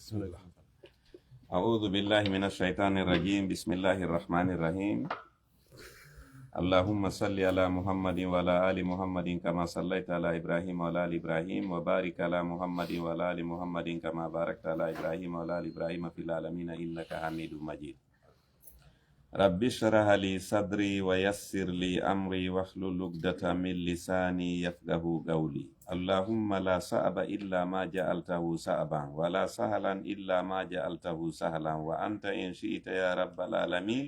Bismillah. أعوذ بالله من الشيطان الرجيم بسم الله الرحمن الرحيم اللهم صل على محمد وعلى آل محمد كما صليت على إبراهيم وعلى آل إبراهيم وبارك على محمد وعلى آل محمد كما باركت على إبراهيم وعلى آل إبراهيم في العالمين إنك حميد مجيد رب اشرح لي صدري ويسر لي أمري واحلل عقدة من لساني يفقه قولي اللهم لا صعب إلا ما جعلته صعبا ولا سهلا إلا ما جعلته سهلا وأنت إن شئت يا رب العالمين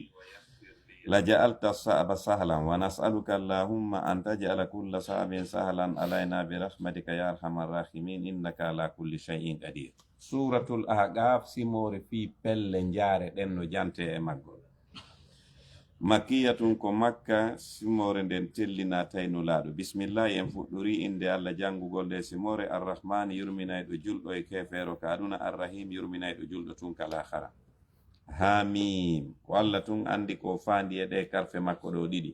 لجعلت الصعب سهلا ونسألك اللهم أن تجعل كل صعب سهلا علينا برحمتك يا أرحم الراحمين إنك على كل شيء قدير سورة الأحقاف سيمور في بل جارة إنه جانتي مغول makiyatun ko makka simore nden tellina taynulaɗo bismillah en fuɗɗori inde allah jangugol nde simore arrahman yurminayɗo julɗo e kefeero ka aduna arrahim yurminayɗo julɗo tun kala hara hamim ko allah tun andi ko fandi e ɗe karfe makko ɗo ɗiɗi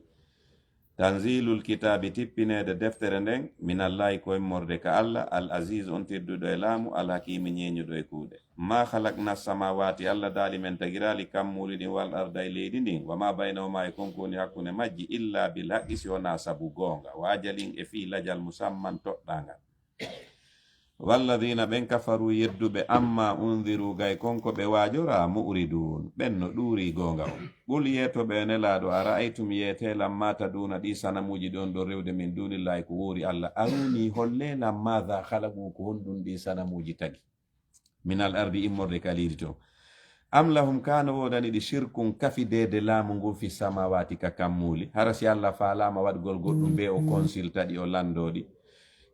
tanzilul kitabi tippinede deftere nden minallahi koye morde ka allah al aziz on tedduɗo e laamu al hakimi ñeñuɗo e kuuɗe ma halakna samawati allah daali men tagirali kammuli ɗin wal arda e leydi ndin wama baynahuma e konkoni hakkunde majji illa bil haqqi si wona sabu goonga wajalin e fi lajal musamman toɗɗangal walladina ɓen kafaru yedduɓe amma undiru gay konko ɓe wajora mu'ridun ɓen no ɗuuri goonga on ɓul yetoɓe nelaɗo a ra'aytum yetelam mata duna ɗi sanamuji ɗon ɗo rewde min dunillahi ko wuuri allah aruni hollelam madha halagu ko honɗum ɗi sanamuji tagi minal ardi immorde kaliri to am lahum kano wodani ɗi shirkun kafidede laamu ngun fi samawati ka kammuli hara si allah falama waɗgol goɗɗum be o consulta ɗi o landoɗi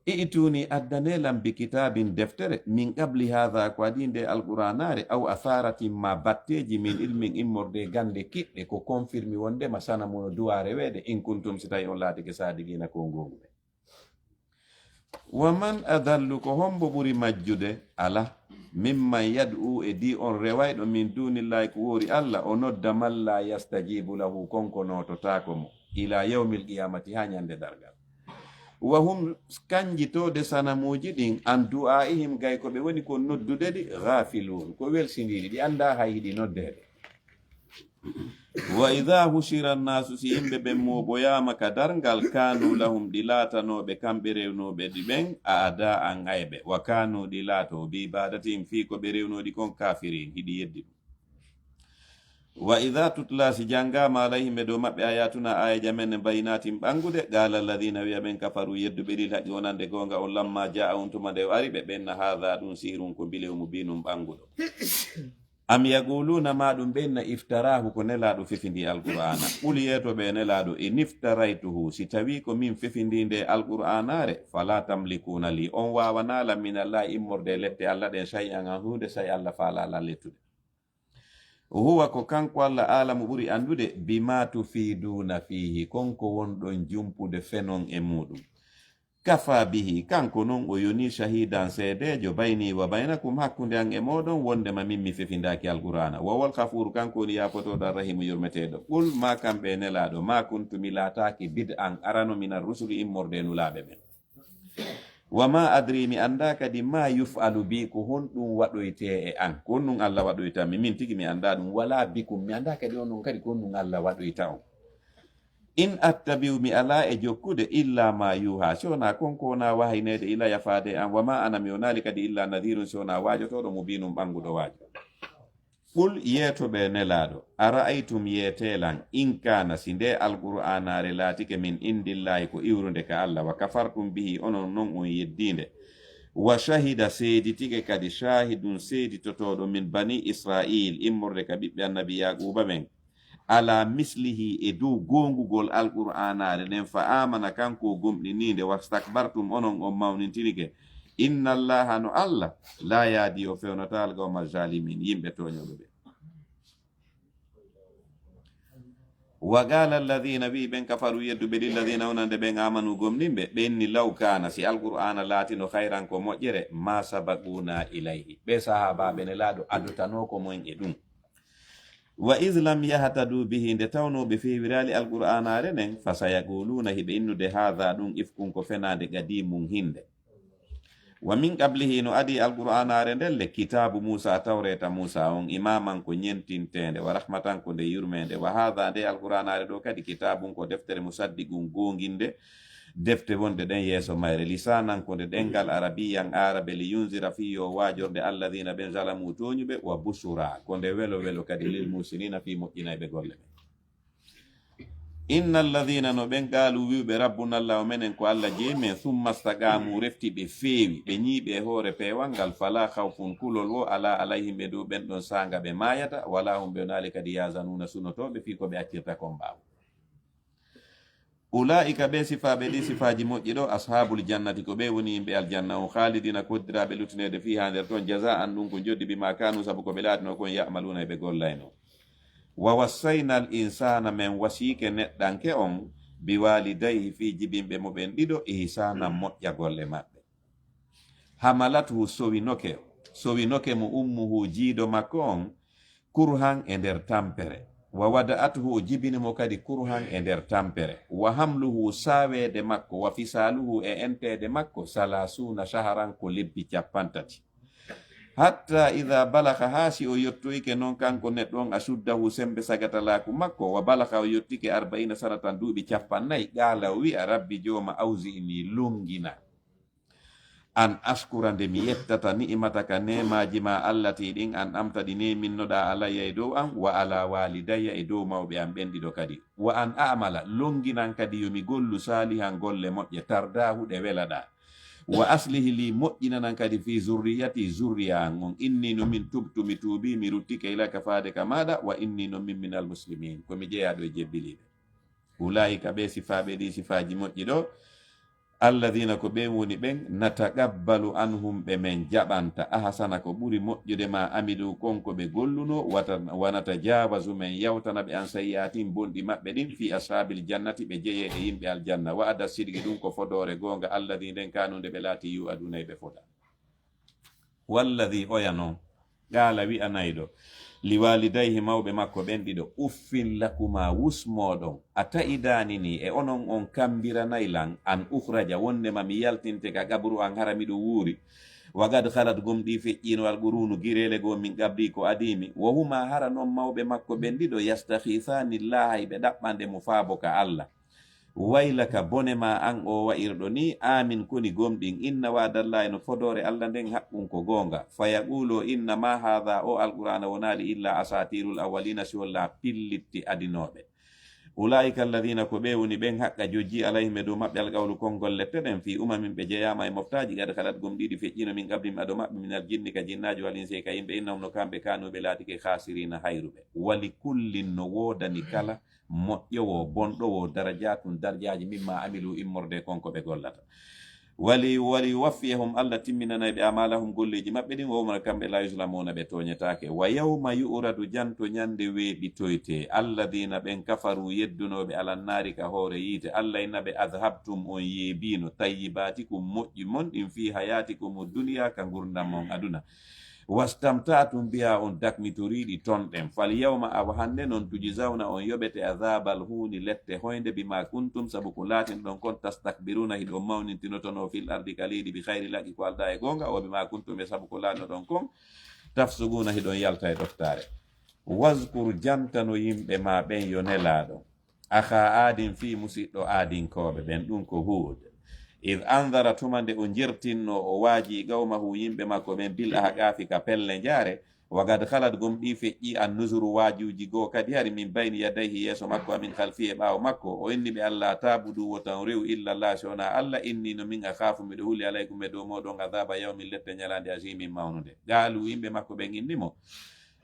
i'tuni addanelam bi kitabin deftere min qabli hadha ko adinde alquranare aw atharatin ma batteji min ilmin immorde gande kiɗɗe ko confirmi wondema sanamuno duware weede in kuntum si tawi on laatike sadigina ko gonguɓe wa man adallu ko hombo ɓuri majjude ala mimman yad'u e di on rewayɗo min dunillahi ko woori allah o nodda man la yastajibu lahu konko nototako mo ila yawmil qiyamati ha ñande dargal wa hum kanjitode sanamuji ɗin an du'aihim gay ko ɓe woni ko noddude ɗi ghafilun ko welsindiɗi ɗi anda hay hiɗi noddede wa idha hushira nnasu si yimɓe ɓen moɓoyama ka dargal kanu lahum ɗi laatanoɓe kamɓe rewnoɓe ɗi ɓen a ada an ayɓe wa kanu ɗi laato bi ibadatim fi ko ɓe rewnoɗi kon kafirin hiɗi yeddi ɗum wa idha tutla si jangama alayhim do mabbe ayatuna ayaja men bayinatin bangude qala alladhina wiya ben kafaru yedduɓe ɗi haqqi wonande gonga on lamma ja'ahum tuma nde ari ɓe ɓenna hadha ɗum sirun ko bilew mubinum banguɗo am yaquluna ma ɗum ɓenna iftarahu ko nelaɗo fefindi alqur'ana ɓuli yeto ɓe nelaɗo in iftaraytuhu si tawi ko min fefindi nde alqur'anare fala tamlikuna li on wawanala minallahi immorde lette allah ɗen shay'an an hunde say allah falala lettude huwa ko kanko allah alamu ɓuri andude bima tufiduna fihi konko wonɗon jumpude fenon e muɗum kafa bihi kanko non o yoni shahidan seedejo bayni wa baynakum hakkunde an e moɗon wondema min mi fefindaki alqur'ana wawol kafuru kanko woni yafotoɗo arrahimu yurmeteɗo ɓul ma kamɓe nelaɗo ma kuntumi lataki bid an arano minan rusuli immorde nulaɓe ɓen wama adri mi anda kadi ma yufalu bi ko honɗum waɗoyte e an ko honɗum allah waɗoytami min tigi mi anda ɗum wala bikum mi anda kadi on ɗum kadi ko honɗum allah waɗoyta on in attabiu mi ala e jokkude illa ma yuha sona konko wona wahaynede ila yafade an wama ana mi wonali kadi illa nadirun sona wajotoɗo mubinum ɓanguɗo wajo ɓul yeetoɓe nelaɗo ara'aytum yeetelan in kana si nde alqur'anare laatike min indillahi ko iwrude ka allah wa kafartum bihi onon non on yeddinde wa shahida seeditike kadi shahidun seeditotoɗo min bani israil immorde ka ɓiɓɓe annabi yaquba men ala mislihi e dow gongugol alqur'anare nden fa amana kanko gomɗininde wastakbartum onon on mawnintinike inna allaha no allah la yaadi o fewnata alqawma zalimin yimɓe toñoɓe ɓe wa qala alladhina wi ɓen kafaru yedduɓe lilladhina wonande ɓen amanu gomninɓe ɓenni law kana si alqur'ana laatino hayran ko moƴƴere ma sabaquna ilayhi ɓe sahabaɓe ne laaɗo adutanoko moen e ɗum wa islam yahtadu bihi nde tawnoɓe fewirali alqur'anare nen fa sayaquluna hiɓe innude hadha ɗum ifkun ko fenade qadimum hinde wa min qablihi no adi alqur'anare ndelle kitabu musa tawreta musa on imaman ko nyentintende wa rahmatan ko nde yurmende wa hadha nde alqur'anare do kadi kitabun ko deftere musaddiqun gonginde defte wonde den yeso mayre lisanan ko nde dengal arabiyan arabe li yunzira fi yo wajorde alladhina ben zalamu toñube wa busura ko nde welo welo kadi lil musinina fi moƴƴinayɓe golle ɓe inna alladhina no ɓen gaalu wiwɓe rabbuna allah o menen ko allah jeemen summa stagamu refti ɓe feewi ɓe ñiiɓe hoore peewal ngal fala khawfun kulol wo ala alayhim ɓe dow ɓen ɗon sanga ɓe mayata wala hum ɓe naali kadi yazanuna sunotoɓe fi ko ɓe accirta kon mbaaw ulaika ɓe sifaɓe ɗi sifaji moƴƴi ɗo ashabul jannati ko ɓe woni yimɓe aljanna o khalidina koddiraɓe lutinede fi ha nder toon jaza an ɗum ko joddi bima kanu saabu ko ɓe laatino kon yamaluna ɓe gollayno wa wassayna al insana men wasiike neɗɗanke on bi walidayhi fi jibinɓe mo ɓen ɗiɗo ihsana moƴƴa golle maɓɓe hamalatuhu sowinoke mo ummuhu jiido makko on kurhan e nder tampere wa wada'atuhu o jibinimo kadi kurhan e nder tampere wa hamluhu sawede makko wa fisaluhu e entede makko salasuna shaharan ko lebbi 30 hatta idha balaka hasi o yottoyke non kanko neɗɗo on asuddahu sembe sagatalaku makko wa balaka o yottike 40 sanatan duuɓi 40 qala o wi'a rabbi joma awzi'ni lungina an askura nde mi yettata ni'mataka nemaji ma allati ɗin an amtaɗi neminnoɗa alayya e dow an wa ala walidayya e dow mawɓe an ɓen ɗiɗo kadi wa an amala longinan kadi yomi gollu salihan golle moƴƴe tardahu ɗe welaɗa wa aslihi li moƴƴinanan kadi fi zurriyati zurriya an on inni no min tubtu mi tuubi mi ruttike ilaka faade ka maɗa wa inni no min minal muslimin komi jeeyaɗo e jebbiliɓe ulaika ɓe sifaɓe ɗi sifaji moƴƴi ɗo alladhina ko ɓe woni ɓen nataqabbalu anhum ɓe men jaɓanta ahsana ko ɓuri moƴƴude ma amilu konko ɓe golluno wanata jawasu men yawtana ɓe an sayyatin bonɗi maɓɓe ɗin fi ashabil jannati ɓe jeye e yimɓe aljanna wa ada sidgi ɗum ko fodore gonga alladhi nden kanude ɓe laati yu aduna ɓe fota walladhi oya noon qala wi anayɗo liwalidayhi mawɓe makko ɓen ɗiɗo uffin lakuma wusmoɗon a ta'idani ni e onon on kambiranaylan an uhraja wondema mi yaltinte ka gabru an hara miɗo wuuri wagad halat gom ɗi feƴƴinowal ɓurunu girele go min gabri ko adimi wo huma hara noon mawɓe makko ɓen ɗiɗo yastahisani llaha ɓe ɗaɓɓande mo faabo ka allah waylaka bonema an o wa'irɗo ni amin koni gomɗin inna wadallahi no fodore allah nden haqqun ko gonga fayaqulo inna ma hadha o alqur'ana wonali illa asatirul awwalina si walla pillitti adinoɓe ulaika alladhina ko ɓe woni ɓen haqqa jojji alayhim e dow maɓɓe alqawlu konngol lette ɗen fi umamin ɓe jeyama e moftaji gada kalat gom ɗiɗi feƴƴino min gabrim aɗo maɓɓe minal jinni ka jinnaji walinse ka yimɓe innahum no kamɓe kanuɓe laatike khasirina hayruɓe wali kullin no wodani kala moƴƴowo bonɗowo darajatun darjaji mimma amilu immorde konko ɓe gollata wali waffiyahum allah timminanayɓe amalahum golleji maɓɓe ɗin womana kamɓe la yuslamuna ɓe toñetake wa yawma yu'radu janto ñande weeɓitoyte alladina ɓen kafaru yeddunoɓe alannari ka hoore yiite allah innaɓe adhabtum on yeebino tayyibatikum moƴƴi mon ɗin fi hayatikum duniya ka gurdam mon aduna wastamtatum biha on dakmitoriɗi ton ɗen fal yawma awa hande noon tujizawna on yoɓete adabal huuni lette hoyde bima kuntum sabu ko laatin ɗon kon tastakbiruna hiɗo mawnintinotono fil ardi kaliɗi bi hayri laqi ko alda e gonga o bima kuntum e sabu ko laatno ɗon kon tafsuguna hiɗon yalta e ɗoftare waskur jantano yimɓe ma ɓen yo nelaɗo akha aadin fi musidɗo aadinkoɓe ɓen ɗum ko huud id andara tuma nde o jirtinno o waaji gawmahu yimɓe makko ɓen bil ahqafi ka pelle jaare wagad halat gom ɗi feƴƴi an nusuru waajuji goo kadi hari min bayni yadayhi yeeso makko amin halfi e ɓaawo makko o inni ɓe allah tabudu wo tan rew illa llah sona allah inni no min akhafu miɗo huuli alaykum e dow moɗon adaba yawmin lette ñalande asimin mawnude gaalu yimɓe makko ɓen innimo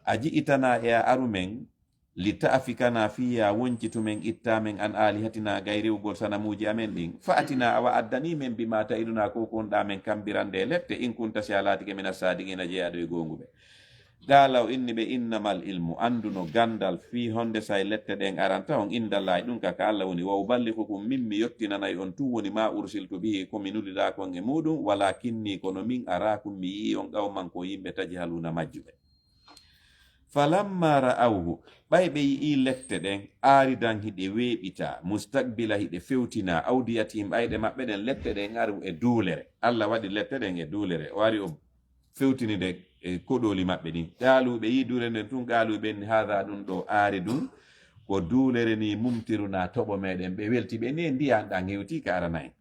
a ji'itana e a arumen li ta'fikana fiya woncitumen ittamen an alihatina gayrewgol sanamuji amen ɗin fa'atina awa addani men bima ta'iduna ko konɗa men kambirande lette in kunta si alatike min asadiqina jeeyaɗo e gonguɓe galaw inni ɓe innamal ilmu anduno gandal fi honde say lette ɗen aranta on indallahi ɗum kaka allah woni wa uballighukum min mi yottinanayi on tum woni ma ursiltu bihi komi nuliɗa kon e muɗum walakinni kono min arakum mi yi on qawman ko yimɓe taji haluna majjuɓe falamma ra'awhu ɓay ɓe yi'i lette ɗen aaridan hiɗe weeɓita mustaqbila hiɗe fewtina awdiyatihim ɓayɗe maɓɓe ɗen lette ɗen ari e duulere. Allah waɗi lette ɗen e duulere o ari o fewtinide e koɗoli maɓɓe ɗin. Qaaluɓe yi duulere nden tun qaaluɓe ni haada ɗum ɗo aari ɗum ko duulere ni mumtiruna toɓo meɗen ɓe welti ɓe ni ndiyan ɗan hewti ka aranayi.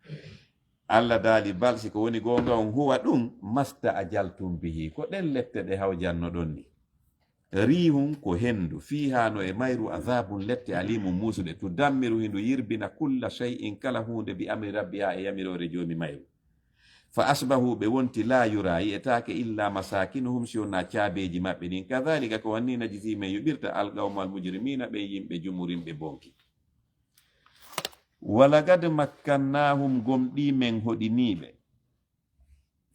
Allah daali balsi ko woni gonga on huwa ɗum masta ajaltum bihi ko ɗen lette ɗe hawjanno ɗon ni rihum ko hendu fihano e mayru azabun lette alimu musude to dammiru hindu yirbina kulla shay'in kala hunde bi amri rabbiha e yamirore jomi mayru fa asbahu ɓe wonti la yura yi'etake illa masakinuhum si wonna caabeji maɓɓe ɗin kadhalika ko wanni najisi men yuɓirta alqawmal mujrimina ɓe yimɓe jumurimɓe bonki. walagad makkannahum gomɗi men hoɗiniɓe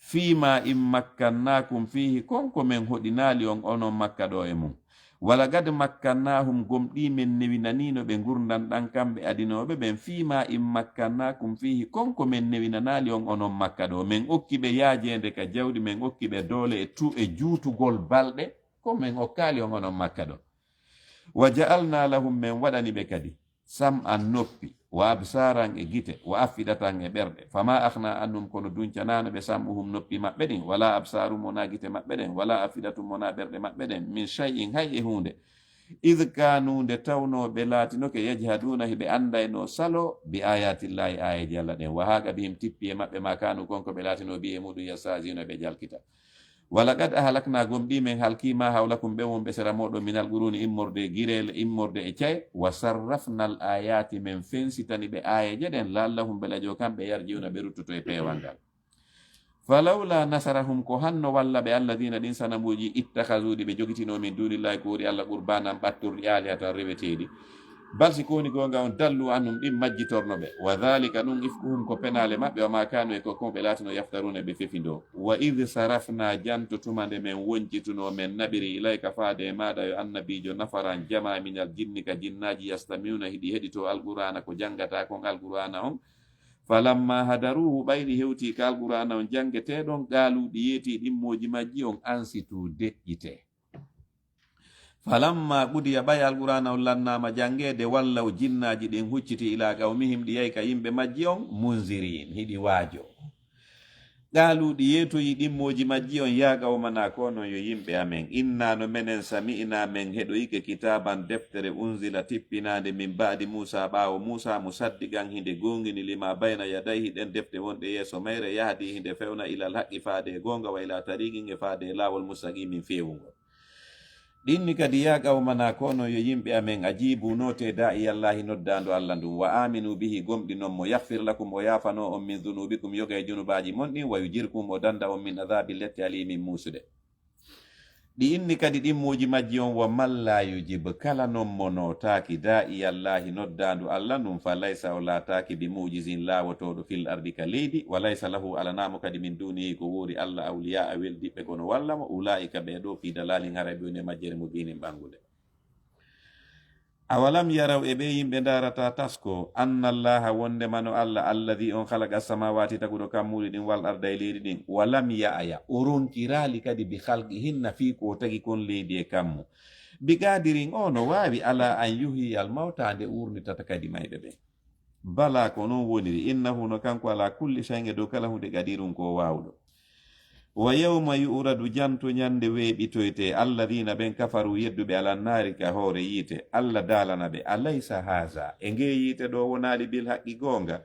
fima in makkannakum fihi konko men hoɗinali on onon makka ɗo e mum. walagad makkannahum gomɗi men newinanino ɓe gurdan ɗan kamɓe adinoɓe ɓen fima in makkannakum fihi konko men newinanali on onon makka ɗo men okkiɓe yaajede ka jawɗi men okkiɓe doole e juutugol balɗe ko men okkali on onon makka ɗo. wa ja'alna lahum men waɗani ɓe kadi sam an noppi wa absaran e gite wa affidatan e ɓerɗe fama akhna annum kono duncanano ɓe sam'uhum noppi maɓɓe ɗin wala absarum wona gite maɓɓe ɗen wala affidatum wona ɓerɗe maɓɓe ɗen min shay'in hay e hunde id kanu nde tawnoɓe laatinoke yajhaduna hiɓe andayno salo bi ayatillahi ayaji Allah ɗen wa haga bihim tippi e maɓɓe ma kanu konko ɓe laatino bi e muɗum yastajino ɓe jalkita. walaqad ahlakna gomɗi men halkima hawlakum ɓe wonɓe sera moɗon minal quruni immorde girel immorde e caye wa sarrafnal ayati men fensitani ɓe ayaje ɗen lallahum belajo kamɓe yarjiuna ɓe ruttoto e peewal ngal. falawla nasarahum ko hanno walla ɓe alladina ɗin sanamuji ittakazuɗi ɓe jogitino min dunillahi ko wuri Allah qurbanan ɓattorɗi alihatan reweteɗi balsi ko woni gonga on dallu annum ɗin majjitorno ɓe wa dhalika ɗum ifkuhum ko penale maɓɓe wa ma kanu e kokko ɓe laatino yaftaruna ɓe fefindo. wa id sarafna janto tumande men woncituno men naɓiri ilayka faade e maɗa yo annabijo nafaran jama minal jinni ka jinnaji yastamiuna hiɗi heɗito alqur'ana ko jangata kon alqur'ana on falamma hadaruhu ɓayɗi hewti ka alqur'ana on jangeteɗon qaaluɗi yeeti ɗimmoji majji on ansitu deƴƴite. falamma ɓudiya ɓay alqur'ana on lannama jangede wallaw jinnaji ɗin hucciti ila qawmihim ɗi yay ka yimɓe majji on munzirin hiɗi waajo. qaaluɗi yeetoyi ɗimmoji majji on ya qawmana ko non yo yimɓe amen inna no menen sami'na men heɗoyike kitaban deftere unzila tippinade min ba'di musa ɓaawo musa musaddiqan hinde gongini lima bayna yadayhi ɗen defte wonɗe yeeso mayre yahdi hinde fewna ilal haqqi faade e gonga wa ila tariqin e faade e lawol mustaqimin fewugol. ɗinni kadi ya qawmana kono yo yimɓe amen ajibu note da'i allahi noddando Allah ndum wa aminu bihi gomɗi non mo yahfir lakum o yafano on min dunubikum yoga e junubaji mon ɗin wa yujirkum o danda on min adabi lette alimin musude. ɗi inni kadi ɗimmoji majji on wa malla yujib kala non mo notaki da'i allahi noddandu Allah ndum fa laysa o lataki bi mujizin lawotoɗo fil ardi ka leydi wa laysa lahu alanamo kadi min dunihi ko wori Allah awliya a weldiɓe kono wallamo ulaika ɓe ɗo fi dalalin haraɓe woni majjere mubinin ɓangude. awalam yaraw e ɓe yimɓe darata tasko annallaha wondemano Allah alladi on halaqa samawati taguɗo kammuɗi ɗin wal arda e leydi ɗin walam ya'aya o ronkirali kadi bi halqi hinna fi ko tagi kon leydi e kammu bi gadirin o no wawi ala an yuhiyal mawta nde urnitata kadi mayɓe ɓe bala ko non woniri innahu no kanko ala kulli shay'in dow kala hunde gadirun ko wawɗo. wa yawma yu'radu janto nyande weeɓitoyte alladina ɓen kafaru yedduɓe ala naari ka hoore yiite Allah daalana ɓe alaysa haza e nge yiite ɗo wonali bil haqqi gonga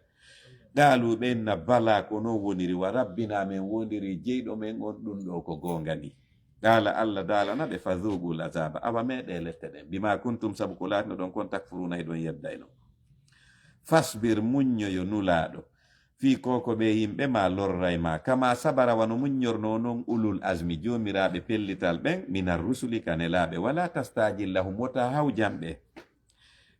qaalu ɓenna bala ko non woniri wa rabbina men wondiri jeyɗo men on ɗum ɗo ko gonga ni qala Allah daalana ɓe fadhugul azaba awa meɗe lette ɗen bima kuntum sabu ko laatino ɗon kon takfuruna e ɗon yeddayno. fasbir muññoyo nulaaɗo fi koko ɓe yimɓe ma lorray ma kama sabara wano muññorno non ulul azmi jomiraɓe pellital ɓen minar rusuli kanelaɓe wala tastajillahum wota hawjamɓe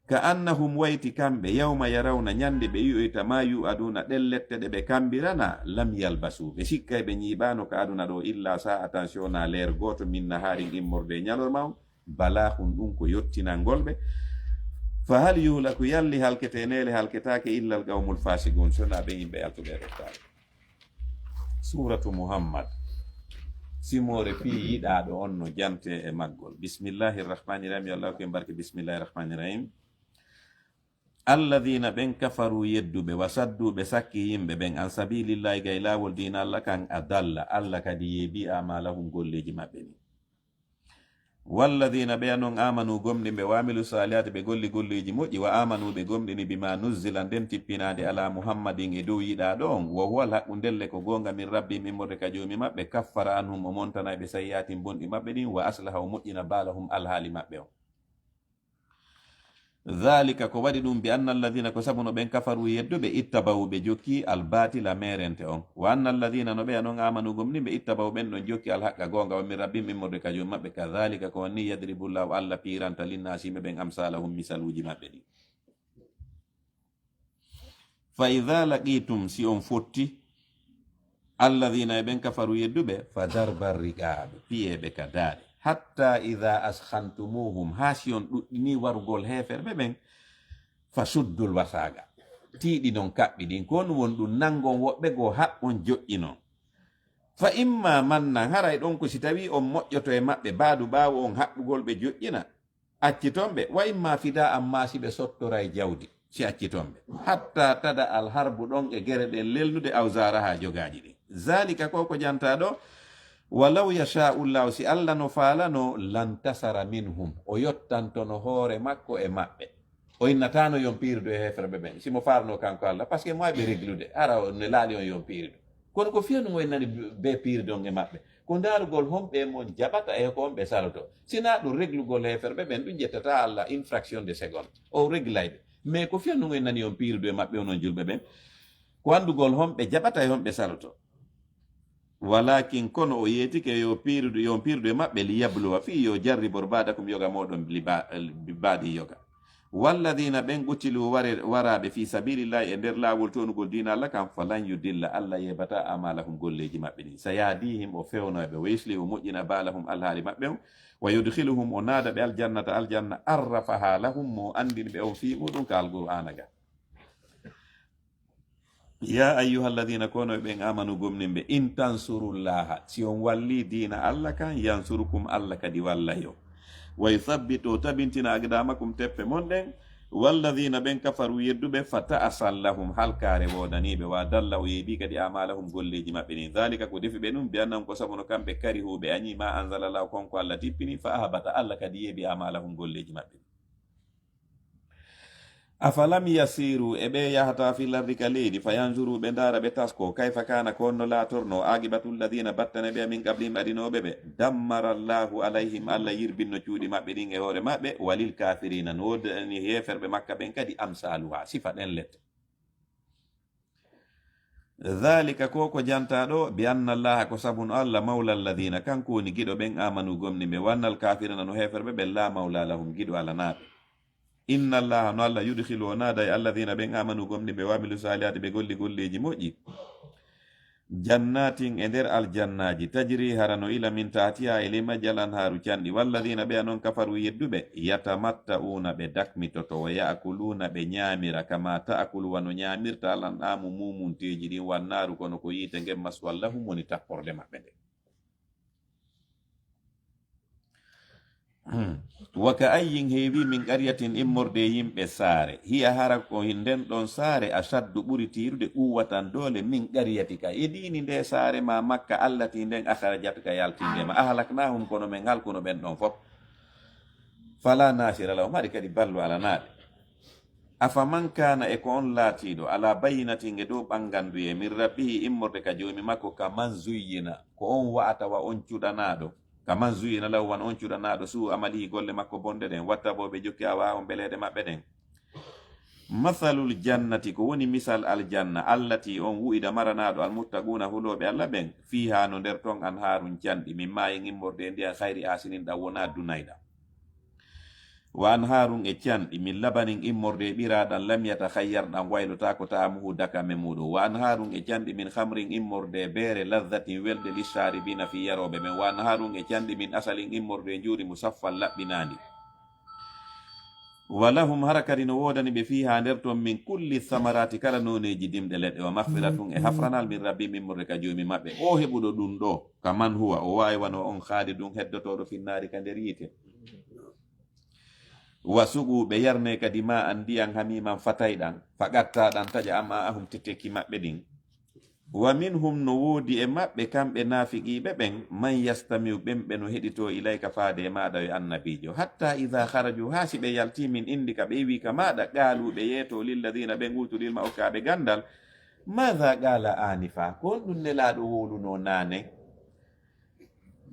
ka annahum wayti kamɓe yawma yarawna ñande ɓe yi'oyta ma yu'aduna ɗen lette ɗe ɓe kambirana lam yalbasu ɓe sikkay ɓe ñiɓano ka aduna ɗo illa sa attention na leer goto minna harin immorde ñalorma on balahun ɗum ko yottinalngolɓe fa hal yuhlaku yalli halkete nele halketake illa al qawmul fasiqun sona ɓe yimɓe yaltuɓe rettare. suratu muhammad simore fi yiɗaɗo on no jante e maggol. Bismillahirrahmanirrahim. Ya Allah ko barke bismillahirrahmanirrahim. Alladhina ben kafaru yedduɓe wa sadduɓe sakki yimɓe ɓen an sabilillahi gay lawol dina Allah kan adalla Allah kadi yeebi amalahum golleji maɓɓe ni. Walladhina ɓe anon amanu gomɗi ɓe wamilu salihati ɓe golli golleji moƴƴi wa amanu ɓe gomɗini bima nuzzila nden tippinade ala muhammadin e dow yiɗaɗo on wa huwa alhaqqu ndelle ko gonga min rabbi mimmorde ka jomi maɓɓe kaffara anhum o montana ɓe sayyatin bonɗi maɓɓe ɗin wa aslaha o moƴƴina balahum alhaali maɓɓe on. Dhalika ko waɗi ɗum bi anna alladhina ko sabu no ɓen kafaru yedduɓe ittabawu ɓe jokki albatila merente on wa anna alladhina no ɓe anon amanu gomni ɓe ittabawu ɓen ɗon jokki alhaqqa gonga wa min rabbi mimmorde ka jomi maɓɓe kadhalika ko wanni yadribullahu Allah piranta linnasime ɓen amsalahum misaluji maɓɓe ɗi. Fa idha laqitum si on fotti alladhina e ɓen kafaru yedduɓe fa darbar riqaɓe piyeɓe ka daade hatta idha askhantumuhum ha si on ɗuɗɗini warugol heferɓe ɓen fa suddul wasaga tiiɗi non kaɓɓi ɗin ko no won ɗum nangon woɓɓe go haɓɓon joƴƴi non fa imma mannan haray ɗon ko si tawi on moƴƴoto e maɓɓe baadu ɓaawo on haɓɓugol ɓe joƴƴina accitonɓe wa imma fida amma si ɓe sottora e jawdi si accitonɓe hatta tada alharbu ɗon e gere ɗen lelnude awsara ha jogaji ɗin. Zalika ko janta ɗo walaw yasha'ullahu si Allah no falano lantasara minhum o yottantono hoore makko e maɓɓe o innatano yon piiridu e hefreɓe ɓen simo farno kanko Allah par ce que moy ɓe réglude ara ne laali on yon piiridu kono ko fiyanu o nani be piiridu on e maɓɓe ko ndarugol homɓe mon jaɓata e ko homɓe saloto sina ɗum réglugol hefreɓe ɓen ɗum jettata Allah une fraction de seconde o réglayɓe mais ko fiyanu o nani yon piiridu e maɓɓe onon julɓe ɓen ko andugol homɓe jaɓata e homɓe saloto. Walakin kono o yetike yo pirdu e maɓɓe li yabluwa fi yo jarribor badakum yoga moɗon baadi yoga. Walladina ɓen gutilu waraɓe fi sabilillahi e nder lawol tonugol dina Allah kam falan yudilla Allah yebata amalahum golleji maɓɓe ɗin sayadihim o fewnoɓe wa yusli o moƴƴina balahum alhaali maɓɓe o wa yudkhiluhum o naada ɓe aljanna arrafaha lahum mo andini ɓe on fi muɗum ka alqur'ana ga. Ya ayyuhalladhina kono ɓen amanu gomnin ɓe in tansurullaha si on walli dina Allah kan yansurukum Allah kadi walla yo wa yuthabbitu tabintina agdamakum teppe mon ɗen walladhina ɓen kafaru yedduɓe fata asallahum halkare wodaniɓe wa dalla o yeebi kadi amalahum golleji maɓɓe ni dhalika ko defi ɓe ɗum biyannan ko sabuno kamɓe karihuɓe añi ma anzalallahu konko Allah tippini fa ahabata Allah kadi yeebi amalahum golleji maɓɓe. Afalam yasiru e ɓe yahata fi lardi ka leydi fa yanzuru ɓe ndara ɓe tasko kayfa kana ko onno latorno aqibatul ladina battane ɓe min qablihim adinoɓe ɓe dammara llahu alayhim Allah yirbinno cuuɗi maɓɓe ɗin e hoore maɓɓe walil kafirina no wodani heferɓe makka ɓen kadi amsaluha sifa ɗen lette. Dhalika ko janta ɗo bi anna allaha ko sabun Allah mawla alladina kanko woni giɗo ɓen amanu gomni ɓe wannal kafirina no heferɓe ɓe la mawla lahum giɗo ala naɓe. Inna allaha no Allah yudkhilu o naada e alladhina ɓen amanu gomni ɓe wamilu salihati ɓe golli golleji moƴƴi jannatin e nder aljannaji tajri harano ila min tahtiha e ley majjal anharu canɗi walladhina ɓe anon kafaru yedduɓe yatamatta'una ɓe dakmitoto wa ya'kuluna ɓe ñamira kama ta'kulu wano ñamirta alan amu mumunteji ɗin wannaru kono ko yiite ngem maswallahum woni tapporde maɓɓe nde. Waka ayyin heewi min qaryatin immorde yimɓe saare hiya hara ko nden ɗon saare ashaddu ɓuri tiirude quwwatan dole min qaryati ka edini nde saare ma makka allati nden akhrajat ka yaltindema ahlaknahum kono men halkuno ɓen ɗon fof fala nasira lahum haɗi kadi ballo alanaɓe. Afaman kana e ko on laatiɗo ala bayinatin e dow ɓanganduye min rabbihi immorde ka jomi makko kaman zuyyina ko on wa'ata wa on cuɗanaɗo kaman zuyina lahu wan on cuɗanaɗo suu amalihi golle makko bonde ɗen watta bo ɓe jokki awa on beleɗe maɓɓe ɗen. Mathalul jannati ko woni misal aljanna allati on wu'ida maranaɗo almuttaquna huloɓe Allah ɓen fiha no nder ton anharun canɗi min mayin immorde ndiya hayri asinin ɗam wona dunayɗa wa anharun e canɗi min labanin immorde ɓiraɗan lam yatakhayyar ɗan waylota ko ta'amuhu dakame muɗum wa anharun e canɗi min hamrin immorde beere ladhatin welde lisharibina fi yaroɓe men wa anharun e canɗi min asalin immorde juuri musaffal laɓɓinandi walahum harakadi no wodani ɓe fiha nder ton min kulli samarati kala noneji dimɗe leɗɗe wa mahfiratun e hafranal min rabbi min murre ka joomi maɓɓe o heɓuɗo ɗum ɗo ka man huwa o wawi wano on haali ɗum heddotoɗo finnari ka nder yiite wa suɓuɓe yarne kadi ma an ndiyan hamiman fatayɗan faƙattaɗan taƴa amma ahum tettekki maɓɓe ɗin wa minhum no woodi e maɓɓe kamɓe naafiqiɓe ɓen man yastamiu ɓenɓe no heɗito ilayka faade maɗa yo annabijo hatta ida haraju ha si ɓe yalti min indi ka ɓe wi ka maɗa qaaluɓe yeeto lilladina ɓen utulilma okkaɓe gandal maha qala anifa ko ɗum nelaɗo woluno nane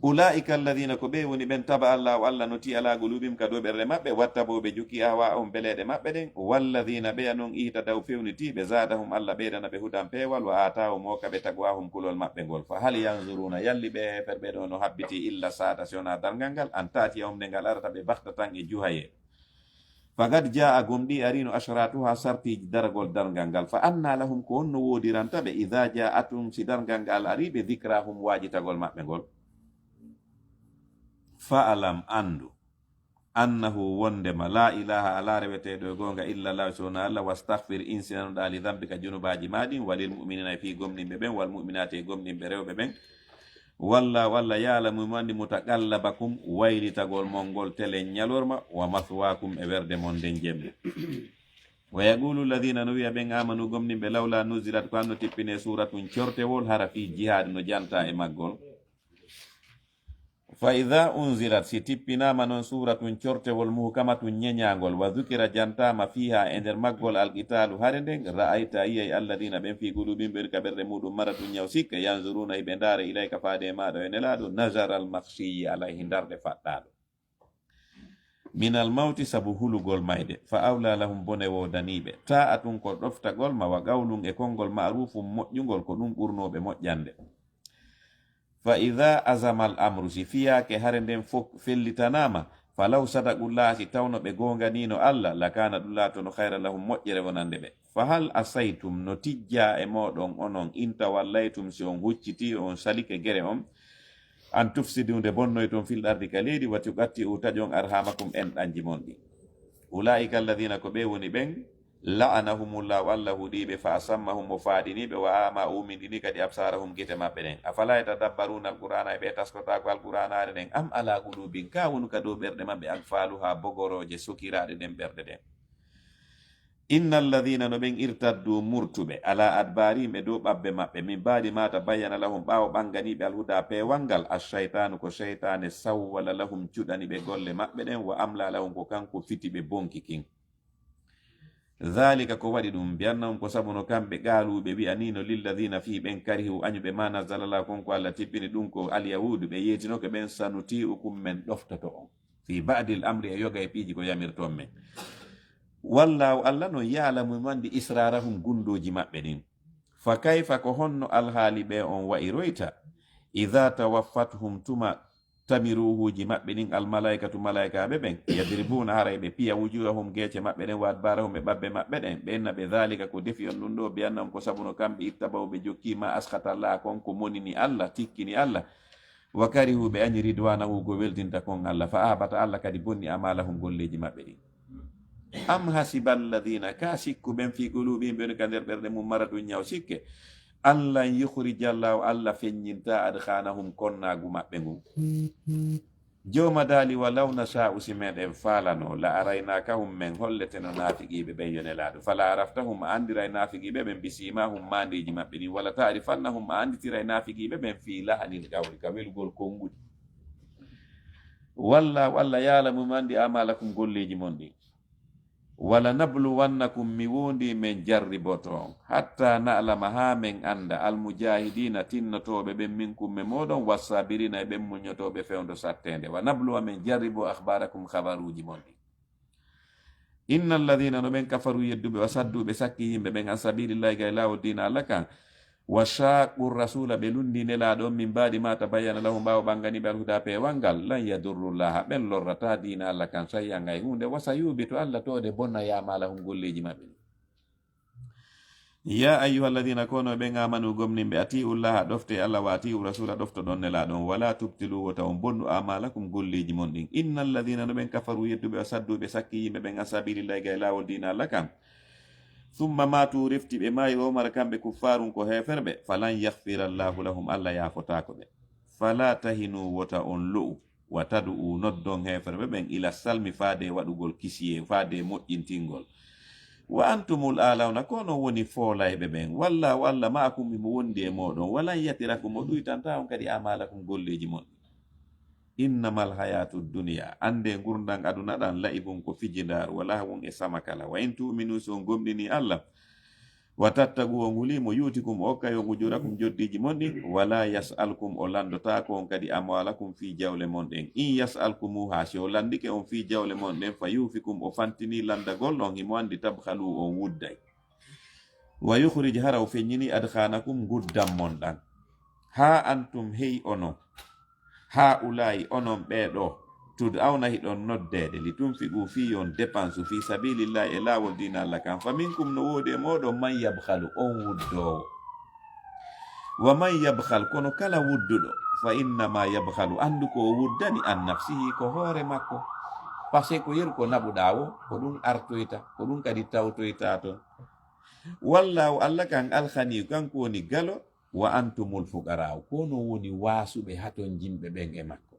ulaika alladina ko ɓe woni ɓen taba allah o allah noti ala gulubim ka dow ɓerde maɓɓe watta bo ɓe jukki awa on beleɗe maɓɓe ɗen walladina ɓeya noon ihta daw fewnitiɓe zadahum allah ɓeydana ɓe hudan peewal wa atahum o kaɓe tagwahum kulol maɓɓe ngol fa hal yanzuruna yalli ɓe hefer ɓe ɗo no habbiti illa sada siona dargal ngal an tati yawm nde ngal arata ɓe bakta tan e juhaye fagad jaa gomɗi arino ashratuha sartiji daragol dargal ngal fa anna lahum ko on no wodiranta ɓe ida jaatum si dargal ngal ari ɓe dicrahum wajitagol maɓɓe ngol fa'alam andu annahu wondema la ilaha ala reweteɗo e gonga illa allah sona allah wastahfir insinanuɗa li dambika junubaji maɗin walil muminina fi gomnimɓe ɓen wal muminati e gomnimɓe rewɓe ɓen walla yalamu mandi mutaqallabakum waylitagol mongol tele ñalorma wa mathwakum e werde mon nden jemde wa yaqulu alladhina no wiya ɓen amanu gomnimɓe lawla nuzilat ko anno tippine suratun cortewol hara fi jihad no janta e maggol fa ida unzilat si tippinama noon suratun cortewol muhkamatun ñeñagol wa dhukira jantama fiha e nder maggol alqitalu hare nden ra'ayta yiyay alladina ɓen fi gulubim ɓeri ka ɓerde muɗum maratun ñaw sikka yanzuruna hiɓe ndaare ilayka faade maɗo e nelaɗo nazar al makhsiyi alayhi darde faɗɗaɗo min al mawti sabu hulugol mayde fa awla lahum bone wodaniɓe ta'atun ko ɗoftagol ma wa qawlun e konngol ma'rufum moƴƴugol ko ɗum ɓurnoɓe moƴƴande fa ida azama al amru si fiyake hare nden fof fellitanama falaw sadaqullah si tawno ɓe gonganino allah lakana ɗum latono hayra lahum moƴƴere wonande ɓe fa hal asaytum no tijja e moɗon onon inta wallaytum si on hucciti on salike gere on an tufsidude bonnoy toon fil ardi ka leydi wati ɓatti u taƴon arhamakum en ɗanji mon ɗi ulaika alladina ko ɓe woni ɓen la'anahumullahu allah huɗiɓe fa asammahum mo faɗiniɓe wa ama umindini kadi absarahum gite maɓɓe ɗen afala yatadabbaruna alqur'ana e ɓe taskotako alqur'anare ɗen am ala qulubin ka wonu ka dow ɓerɗe maɓɓe agfaluha bogoroje sokiraɗe ɗen ɓerɗe ɗen inna alladhina no ɓen irtaddu murtuɓe ala adbariɓe dow ɓabbe maɓɓe min baadi mata bayyana lahum ɓawo ɓanganiɓe alhuda pewal ngal ashaytanu ko sheytane sawwala lahum cuɗaniɓe golle maɓɓe ɗen wa amla lahum ko kanko fitiɓe bonki kin dhalika ko waɗi ɗum mbiyannahum ko sabu no kamɓe qaaluɓe wi'a ni no lilladina fi ɓen karihu añuɓe ma nazzalala konko allah tippini ɗum ko alyahudu ɓe yeytinoke ɓen sanuti'ukum men ɗoftoto on fi ba'dil amri e yoga e piiji ko yamirton men wallahu allah no ya'lamu mandi israrahum gundoji maɓɓe ɗin fa kayfa ko honno alhaali ɓe on wa'i royta idha tawaffathum tuma tamiruhuji maɓɓe ɗin almalaikatu malaikaɓe ɓen yadribuna haray ɓe piya wujuhahum geece maɓɓe ɗen wa adbarahum e ɓabbe maɓɓe ɗen ɓenna ɓe dhalika ko defi on ɗum ɗo biyannahum ko sabuno kamɓe ittabaw ɓe jokkima askatallah konko monini allah tikkini allah wa karihu ɓe añi ridwanahu go weldinta kon allah fa abata allah kadi bonni amalahum golleji maɓɓe ɗin am hasiba alladina ka sikku ɓen fi qulubihim ɓeni ka nder ɓerde mum maraɗum ñaw sikke allah yukhrijallahu allah feññinta adkhanahum konnagu maɓɓe ngun jowma daali walaw nasha'u si meɗen falano la araynakahum men holleteno naafiqiɓe ɓen yonelaɗo fala araftahum a andiray naafiqiɓe ɓen bisimahum mandiji maɓɓe ɗin walla ta'rifannahum a anditiray naafiqiɓe ɓen fi lahanil qawli ka welgol konngudi wallahu allah yalamu mandi amalakum golleji mon ɗin wala nabluwannakum mi wondi men jarriboto on hatta na'lama ha men anda almujahidina tinnotoɓe ɓen minkum me moɗon wassabirina e ɓen muñotoɓe fewdo sattende wa nabluwa men jarribo akhbarakum habaruji mon ɗi inna alladhina no ɓen kafaru yedduɓe wa sadduɓe sakki yimɓe ɓen an sabilillahi gay lawo dina allah kan wa shaqu rasula ɓe lundi nelaɗon min mbaɗi ma tabayyana lahum ɓawo ɓanganiɓe alhuda pewal ngal lan yadurrullaha ɓen lorrata dina allah kan sayanga e hunde wasa yubi to allah tode bonna yamalahum golleji maɓɓe ya ayyuhalladhina kono ɓe amanu gomnimɓe atiu llaha ɗofte allah wa atiu rasula ɗofto ɗon nela ɗon wala tubtilu wota on bonnu amalakum golliji mon ɗin innal ladhina no ɓen kafaru yedduɓe o sadduɓe sakki yimɓe ɓen asabilillahi gay lawol dina allah kam summa matu refti ɓe mayi omar kamɓe kuffarum ko heferɓe falan yahfira llahu lahum allah yafotako ɓe fala tahinu wota on lo'u wa tadu noddon heferɓe ɓen ila salmi faade waɗugol kisiye faade moƴƴintingol wa antumul alawna kono woni foolayɓe ɓen walla maakum imo wondi e moɗon walan yatirakum o ɗuytanta on kadi amalakum golleji mon innamal hayatu dunia ande gurdan aduna ɗan laibum ko fijidar wala won e samakala wa in tuminu so gomɗini allah wa tattagu on hulimo yutikum okkayo ujurakum joddiji mon ɗi wala yasalkum o landotako on kadi amwalakum fi jawle mon ɗen in yasalkumu ha si o landike on fi jawle mon ɗen fa yufikum o fantini landagol on himo andi tabhalu on wudday wa yukhrij hara o feññini adkhanakum guddam mon ɗan ha antum hey ono ha ulayi onon ɓeɗo tud awna hiɗon noddede li tunfigu fi on dépense fi sabilillahi e lawol dina allah kam fa minkum no wodi e moɗon man yabhalu on wuddowo wa man yabhal kono kala wudduɗo fa innama yabhalu andu ko o wuddani an nafsihi ko hoore makko par ce que ko yeru ko naɓuɗa o ko ɗum artoyta ko ɗum kadi tawtoyta toon wallahu allah kan alhani kanko woni galo wa antumul fuqara kono woni wasuɓe haton jimɓe ɓen e makko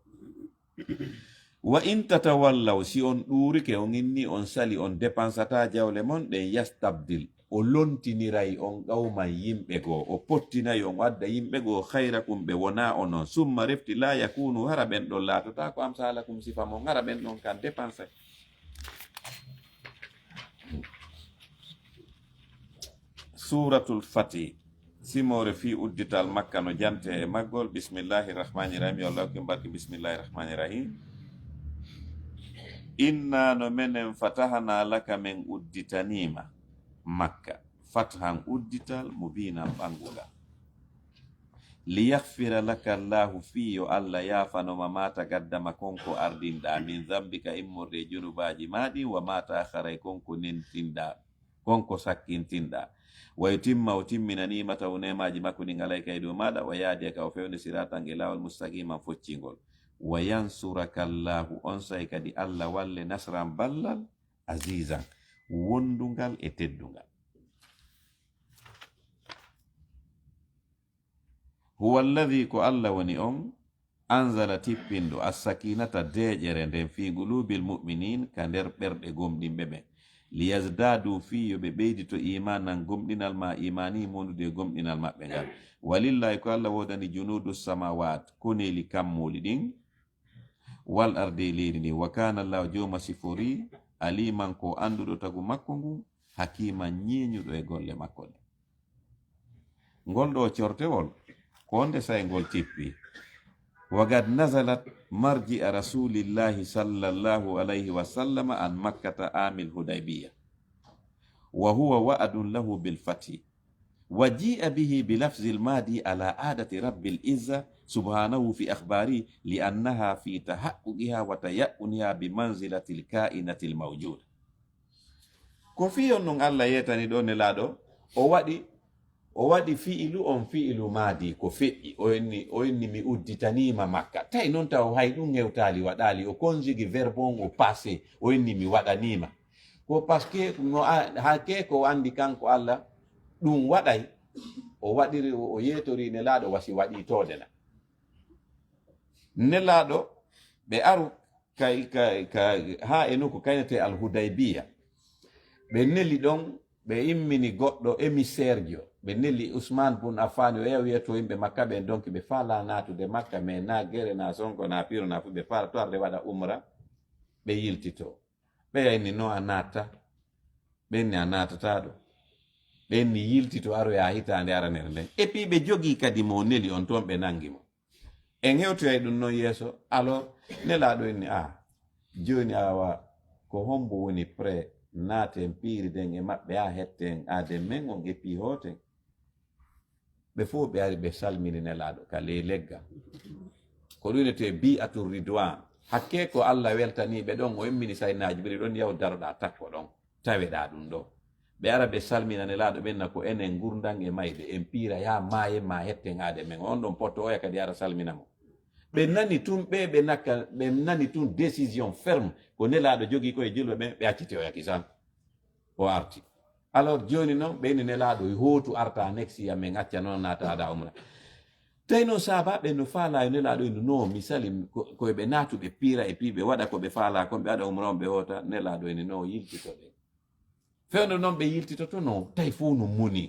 wa in tatawallaw si on ɗurike on inni on sali on dépensata jawle mon ɗen yastabdil o lontiniray on qawman yimɓe goo o pottinayi on wadda yimɓe goo hayrakum ɓe wona onon summa refti la yakunu hara ɓen ɗon laatota ko amsalakum sifa mon hara ɓen ɗon kan dépense suratul fatih simore fi uddital makka no jante e maggol bismillahi rahmani rahim yo allah ko mbarki bismillahi rahmani rahim inna no menen fatahana laka men udditanima makka fathan uddital mubinan ɓanguɗa liyaghfira laka llahu fi yo allah yafanoma mata gaddama konko ardinɗa min zambika immorde junubaji maɗi wa mata akharay konko nentinɗa konko sakkintinɗa wa yutimma o timmina nimata o nemaji makko ɗi ngalayka e dow maɗa wa yaadi ka o fewne siratan e lawol mustaqiman foccingol wa yansuraka llahu on say kadi allah walle nasran ballal azizan wondungal e teddungal huwa alladhi ko allah woni on anzala tippinɗo assakinata deƴere nden fi gulubil mu'minin ka nder ɓerɗe gomɗinɓe ɓen liyazdadu fi yo ɓe ɓeydito imanan gomɗinal ma imani mondude gomɗinal maɓɓe ngal walillahi ko allah wodani junudu samawat koneli kammoli ɗin wal arde leydi ndi wa kana llahu joma sifori aliman ko anduɗo tagu makko ngun hakiman ñeñuɗo e golle makko ɗe ngol ɗo cortewol ko nde say ngol tippi wagad nazalat marji a rasulillahi sallallahu alayhi wa sallama an makkata amil hudaybiya wa huwa wa'adun lahu bil fathi wa ji'a bihi bi lafzi al madi ala adati rabbil izza subhanahu fi akhbari li annaha fi tahaqquqiha wa tayaqquniha bi manzilati al kainati al mawjuda ko fiyon non allah yetani ɗo ne laaɗo o waɗi fi'ilu on fi'ilu maadi ko feƴƴi o inni mi udditanima makka tawi noon taw hay ɗum hewtali waɗali o conjugue verbe on o passé o inni mi waɗanima ko par ce que ha ke ko andi kanko allah ɗum waɗay o waɗiri o yetori nelaɗo wasi waɗi todena nelaɗo ɓe aru ha e noko kaynete alhudaybiya ɓe neli ɗon ɓe immini goɗɗo émissaire jo ɓe nelli Ousmane bun Affan o yeto yimɓe makka ɓen donc ɓe faala natude makka mais na gere na sonko na piro na fu ɓe faala to arde waɗa umra ɓe yiltito ɓe yayni no a natta ɓenni a natata ɗo ɓenni yiltito aro ya hitande aranere nden et puis ɓe jogii kadi mo neli on toon ɓe nangi mo en hewtoyay ɗum noon yeeso alors nelaɗo enni joni awa ko hombo woni prêt naaten piiriden e maɓɓe ha hetten aden men on geppi hooten ɓe fof ɓe ari ɓe salmini nelaɗo ka ley leggal ko ɗuynete bi atur ridwan hakke ko allah weltaniɓe ɗon o immini saynaji ɓiri ɗon yaw daroɗa takko ɗon taweɗa ɗum ɗo ɓe ara ɓe salmina nelaɗo ɓenna ko enen gurdan e mayde en piira ya maye ma hettengade men on ɗon potto oya kadi ara salmina mo ɓe nani tun ɓe nani tun décision ferme ko nelaɗo jogui koye julɓe ɓen ɓe acciti o yakisan o arti alors joni noon ɓeyni nelaɗo hootu arta nexia men acca noon nata ada umra tawi noon sabaɓe no faala e nelaɗo eno no misali koye ɓe natuɓe piira e pi ɓe waɗa koɓe faala kon ɓe aɗa umra on ɓe hota nelaɗo ene no yiltitoɓe fewno noon ɓe yiltitoto no tawi fo no muni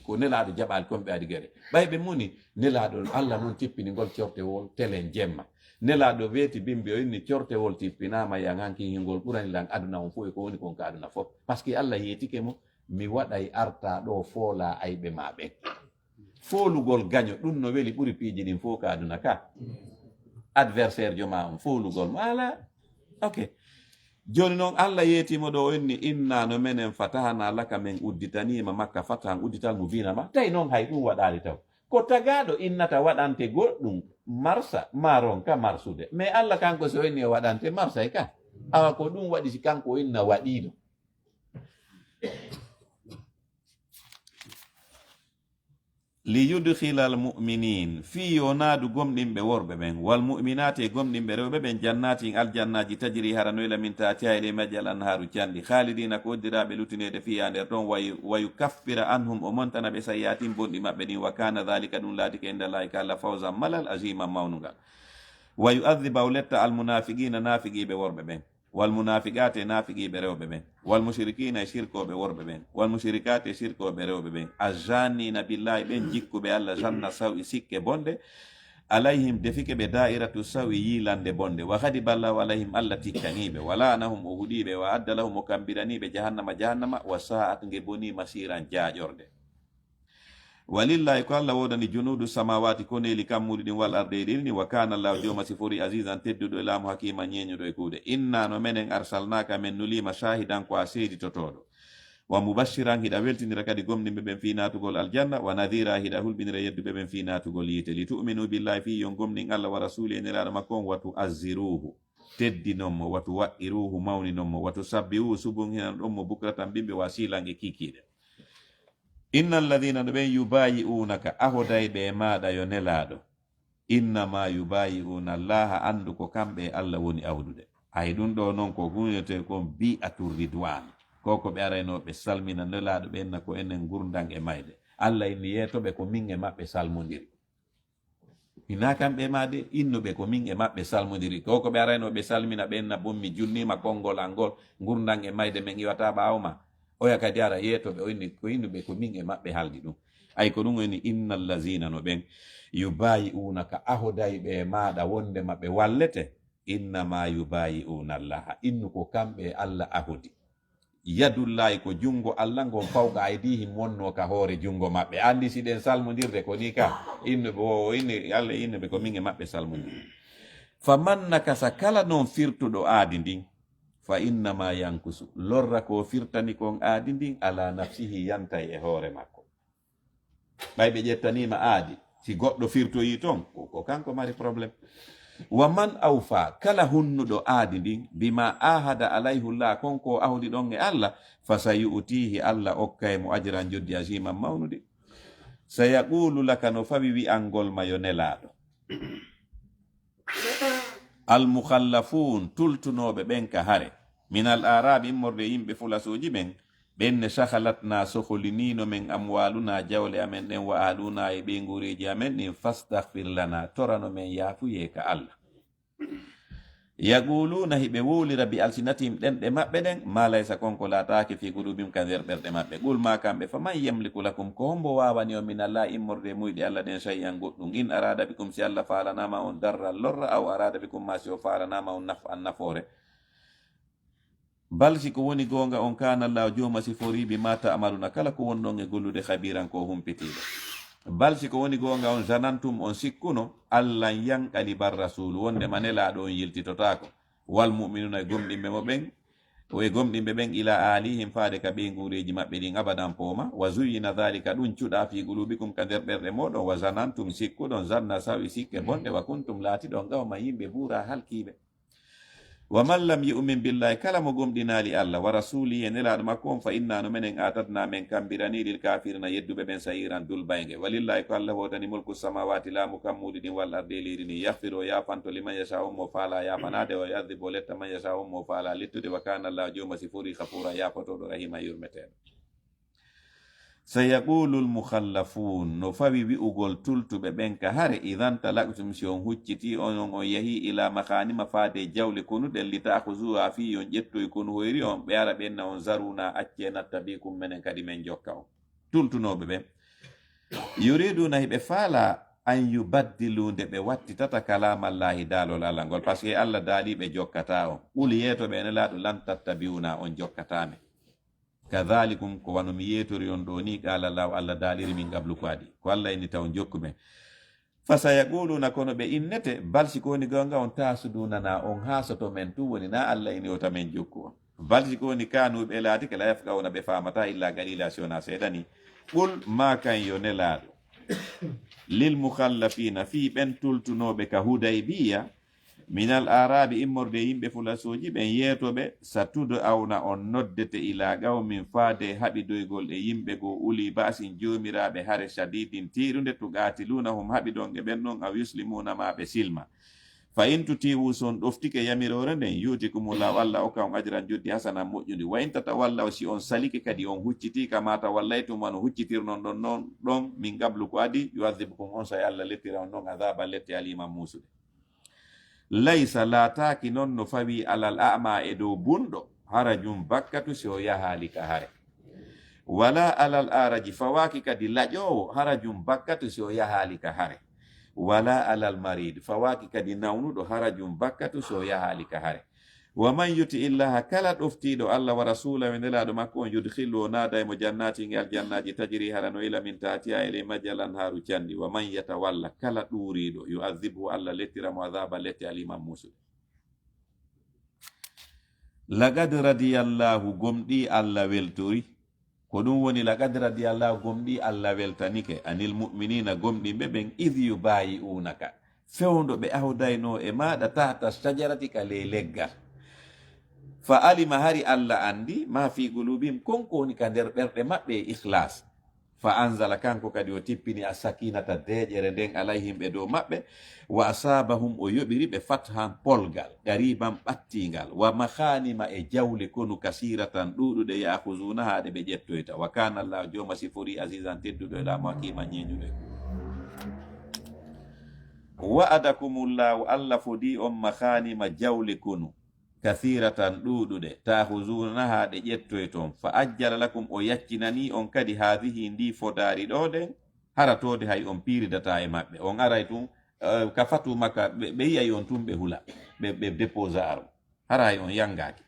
ko nelaɗo jaɓali kon ɓe adi guere ɓay ɓe muni nelaɗo Allah noon tippini ngol cortewol telen jemma nelaɗo weeti bimbi o inni cortewol tippinama yan hanki hingol ɓurani lan aduna on fof e ko woni kon ka aduna fof par ce que Allah yeetike mo mi waɗay arta ɗo foola ayɓe ma ɓen foolugol gaño ɗum no weli ɓuri piiji ɗin fof ka aduna ka adversaire joma on foolugol ala ok joni noon Allah yeetimo ɗo o inni inna no menen fatahana laka men udditanima makka fatahan uddital mo winama tawi noon hay ɗum waɗali taw ko tagaɗo innata waɗante goɗɗum marsa maron ka marsude mais Allah kanko so inni o waɗante marsay ka awa ko ɗum waɗi si kanko inna waɗiɗo liyudkhila almuminin fi yonadu gomɗinɓe worɓe ɓen walmuminati e gomɗinɓe rewɓe ɓen jannatin aljannaji tajiri haranoyla min tatiha ele majji al anharu canɗi khalidina ko oddiraɓe lutinede fiya nder ɗon wayu kaffira anhum o montana ɓe sayyatin bonɗi maɓɓe ɗin wa kana dhalika ɗum laatike inde allahi ka allah fawsan malal agima mawnugal wayu adhiba o letta almunafiqina nafiqiɓe worɓe ɓen walmunafiqate nafiqiɓe rewɓe ɓen walmushrikina e shirkoɓe worɓe ɓen walmushrikate e shirkoɓe rewɓe ɓen azannina billahi ɓen jikkuɓe allah zanna sawi sikke bonde alayhim defike ɓe da'iratu sawi yilande bonde wa hadi ballahu alayhim allah tikkaniɓe wala anahum o huɗiɓe wa adda lahum o kambiraniɓe jahannama wa sa'at nge boni masiran jaƴorde walillahi ko allah wodani junudu samawati ko neli kammuɗi ɗin wal arde ɗin ni wa kana allahu joma sifori azizan tedduɗo e laamu hakima ñeñuɗo e kuuɗe inna no menen arsalnaka men nulima shahidan ko a seeditotoɗo wa mubashiran hiɗa weltinira kadi gomɗinɓe ɓen fi natugol aljanna wa nadira hiɗa hulɓinira yedduɓe ɓen fi natugol yiite li tu'minu billahi fi yon gomɗin allah wa rasuli e nelaɗo makko on watu azziruhu teddinommo watu wa'iruhu mawninommo watu sabbihu subun hinan ɗon mo bukratan bimɓe wa silange kikiɗe inna alladhina ɗo ɓen yubayi'unaka ahodayɓe maɗa yo nelaɗo innama yubayi'una allaha andu ko kamɓe allah woni awdude ay ɗum ɗo noon ko hunete kon bi'atu ridwan koko ɓe araynoɓe salmina nelaɗo ɓenna ko enen gurdan e mayde allah inni yetoɓe ko min e maɓɓe salmodiri ina kamɓe made innuɓe ko min e maɓɓe salmodiri koko ɓe araynoɓe salmina ɓenna bommi junnima konngol angol gurdan e mayde men iwata ɓawma oya kadi ara yeetoɓe o inni ko innuɓe ko min e maɓɓe haldi ɗum ay ko ɗum woni inna allazina no ɓen yubayi'unaka ahodayɓe maɗa wonde maɓɓe wallete innama yubayi'una allaha innu ko kamɓe allah ahodi yadullahi ko jungo allah ngon fawqa aydihim wonno ka hoore jungo maɓɓe andi si ɗen salmodirde ko ni ka innuɓe o inni allah innuɓe ko min e maɓɓe salmodir famannaka sa kala noon firtuɗo aadi ndin fa innama yankusu lorra ko firtani kon aadi ndin ala nafsihi yantay e hoore makko ɓay ɓe ƴettanima aadi si goɗɗo firtoyi toon ko kanko mari probléme wa man awfa kala hunnuɗo aadi ndin bima ahada alayhullah konko ahdi ɗon e allah fa sayu'tihi allah okkay mo ajran joddi aziman mawnude sayaqulu laka no fawi wi'angol ma yo nelaɗo almukhallafun tultunoɓe ɓen ka hare min al arabi immorde yimɓe fulasoji ɓen ɓenne sahalatna soholinino men amwaluna jawle amen ɗen wa aluna e ɓe ngureji amen ɗin fastahfir lana torano men yaafuye ka allah yaquluna hiɓe wowlira bi alsinatim ɗenɗe maɓɓe ɗen ma laysa konko lataki fi qulubim ka nder ɓerɗe maɓɓe qul ma kamɓe faman yamliku lakum ko hombo wawani o min allah immorde muyɗe allah ɗen shay'an goɗɗum in arada bikum si allah falanama on darral lorra aw arada bikum ma si o falanama on naf an nafoore bal si ko woni gonga on kana allah joma si foriɓe mata amaluna kala ko wonɗon e gollude habiran ko humpitiɗo bal si ko woni gonga on zanantum on sikkuno allah yankali bar rasul wonde manelaɗo on yiltitotako wal mu'minuna e gomɗinɓe mo ɓen e gomɗinɓe ɓen ila alihim faade ka ɓe ngureji maɓɓe ɗin abadan pooma wa zuyina dhalika ɗum cuɗa fi gulubikum ka nder ɓerɗe moɗon wa zanantum sikkuɗon zanna sawi sikke bonɗe wa kuntum laatiɗon gawma yimɓe buura halkiɓe wa man lam yu'min billahi kala mo gomɗinali Allah wa rasulihi e nelaɗo makko on fa inna no menen atadna men kambirani lil kafirina yedduɓe ɓen sayiran dulbayge walillahi ko Allah wodani mulku samawati laamu kammuɗi ɗin wal ardi liri ni yahfiru o yafanto liman yasha mo faala yafanade o yadhibu o letta man yasha mo faala lettude wa kana Allah joma sifuri khafura yafotoɗo rahima yurmeteɗo sayaqulu lmukhallafun no fawi wi'ugol tultuɓe ɓen ka hare idan talaqtum si on hucciti onon on yahi ila mahanima faade jawle konuɗen li tahuzuha fi on ƴettoy kono hoyri on ɓe ara ɓenna on zaruna acce natta bikum menen kadi men jokka on tultunoɓe ɓen yuriduna hiɓe faala an yubaddilu nde ɓe wattitata kalamallahi daalol Allah ngol par ce que Allah daaliɓe jokkata on ɓuli yeetoɓe ene laaɗo lan tattabiuna on jokkatame kadhalikum ko wano mi yetori on ɗo ni qala Allah Allah daliri min gablu ko adi ko Allah inni taw jokkume fasayaquluna kono ɓe innete balsi koni gonga on tasudunana on hasoto men tu woni na Allah ini o tamen jokku on balsi koni kanuɓe laati kala yafqawna ɓe famata illa galila siona seeɗani qul ma kan yo nelaɗo lil mukhallafina fi ɓen tultunoɓe ka hudaybiya minal arabi immorde yimɓe fulasoji ɓen yeetoɓe sattudo awna on noddete ila qawmin faade haɓidoygol e yimɓe go uli basin jomiraɓe hare shadidin tiɗude to qatilunahum haɓidonge ɓen ɗon aw yuslimuna ma ɓe silma fa in tutiwu son ɗoftike yamirore nden yutikumullaw Allah okka on ajran joddi hasanan moƴƴudi wa in tatawallaw si on salike kadi on huccitika mata wallaytum on huccitirnon ɗon noon ɗon min gablu ko adi yuadhibukum on say Allah lettira on ɗon adaba lette aliman musude laysa laataki noon no fawi alal a'ma e dow bunɗo harajum bakkatu si o yahali ka hare wala alal araji fawaki kadi laƴowo harajum bakkatu si o yahali ka hare wala alal marid fawaki kadi nawnuɗo harajum bakkatu si o yahali ka hare wa man yuti illaha kala ɗoftiɗo Allah wa rasula e nelaɗo makko on yudkhillu o naada mo jannati ngal jannaji tajri harano ila min tatiya ele majjalan haru candi wa man yatawalla kala ɗuriɗo yu'adhibu Allah lettiramo adhaba lette aliman musude lagad radiyallahu gomɗi Allah weltori ko ɗum woni lagad radiyallahu gomɗi Allah weltanike anil mu'minina gomɗiɓe ɓen idh yubayi'unaka fewndo ɓe awdayno e maɗa tahta shajarati ka ley leggal fa alima hari Allah andi ma fi gulubim konko woni ka nder ɓerɗe maɓɓe e ikhlas fa anzala kanko kadi o tippini a sakinata deƴere nden alayhim ɓe dow maɓɓe wa asabahum o yoɓiri ɓe fathan polgal qariban ɓattingal wa mahanima e jawle konu kasiratan ɗuɗuɗe yahuzuna haɗe ɓe ƴettoyta wa kana Allah joma sifori azizan tedduɗo e lamo hakima ñeñuɗo wa'adakumullahu Allah fodi on mahanima jawle konu kathiratan ɗuɗuɗe tahuzunaha ɗe ƴettoy toon fa ajjala lakum o yaccinani on kadi haadihi ndi fodari ɗo ɗen haratode hay on piridata e maɓɓe on aray tun ka fatu makka ɓe yiyay on tun ɓe hula ɓe déposa aro hara hay on yangaki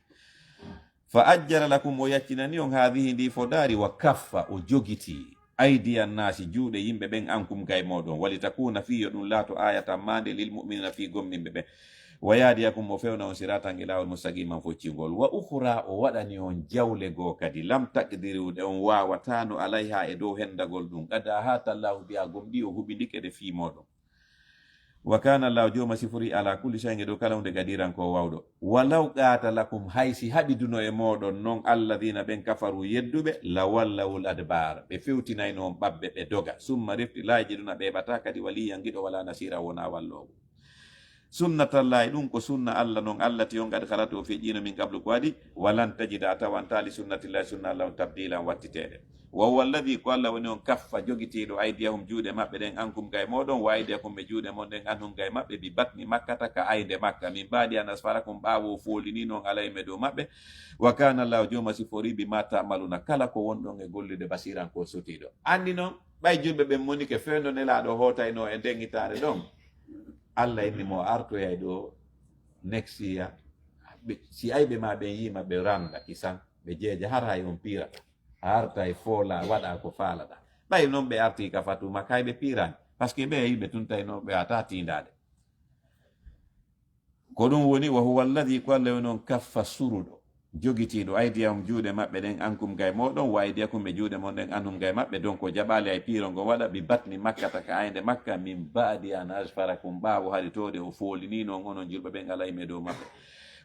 fa ajjala lakum o yaccinani on haadihi ndi fodari wa kaffa o jogiti aidiyan nasi juuɗe yimɓe ɓen ankum gay moɗon wali takuna fiyo ɗum laato ayatan mande lil mu'minina fi gomninɓe ɓen wa yaadiyakum o fewna on siratan e lawol mustaqiman foccingol wa ukhra o waɗani on jawle goo kadi lam takdiruɗe on wawatano alayha e dow hendagol ɗum qada hatallahu biya gomɗi o huɓidike ɗe fi moɗon wa kana allahu joma sifori ala kulli shay'in dow kala hunde gadiranko wawɗo walaw qata lakum haysi haɓiduno e moɗon noon alladhina ɓen kafaru yedduɓe lawallawul adbar ɓe fewtinayno on ɓabɓe ɓe doga summa refti laaji ɗuna ɓeɓata kadi waliyan giɗo wala nasira wona wallowo sunnatallahi ɗum ko sunna Allah noon Allah ti on gadi halatu o feƴƴino min qablu ko waɗi walan tajida a tawantali sunnatillahi sunna Allah on tabdilan wattiteɗe wa huwa alladi ko Allah woni on kaffa jogitiɗo aydiyahum juuɗe maɓɓe ɗen ankum gay moɗon wa aydiyakum ɓe juuɗe mon ɗen anhum gay maɓɓe bi batni makkata ka ayde makka min mbaɗi an asfarakum ɓawo folini noon alayme dow maɓɓe wa kana Allah joma sifori bi ma tamaluna kala ko wonɗon e gollude basiran ko sotiɗo andi noon ɓay julɓe ɓen monike fewno nelaɗo hotayno e nden hitande ɗon Allah inni mo artoyay ɗo next year si ayɓe ma ɓen yima ɓe ranga kisan ɓe jeeja har hay on pirata a arta e foola waɗa ko faalaɗa ɓay noon ɓe arti ka fatuma kay ɓe pirani par ce que ɓe yimɓe tuntayno ɓe ata tindade ko ɗum woni wa huwa alladi ko Allah woni on kaffa suruɗo jogitiɗo aydiyahum juuɗe maɓɓe ɗen ankum gay moɗon wa aydiyakum ɓe juuɗe mon ɗen anhum gay maɓɓe donc ko jaɓali ay piiro ngo waɗa ɓi batni makkata ka ayde makka min baadi an asfarakum ɓaawo haɗi tode o foolinino onon julɓe ɓen alayme dow maɓɓe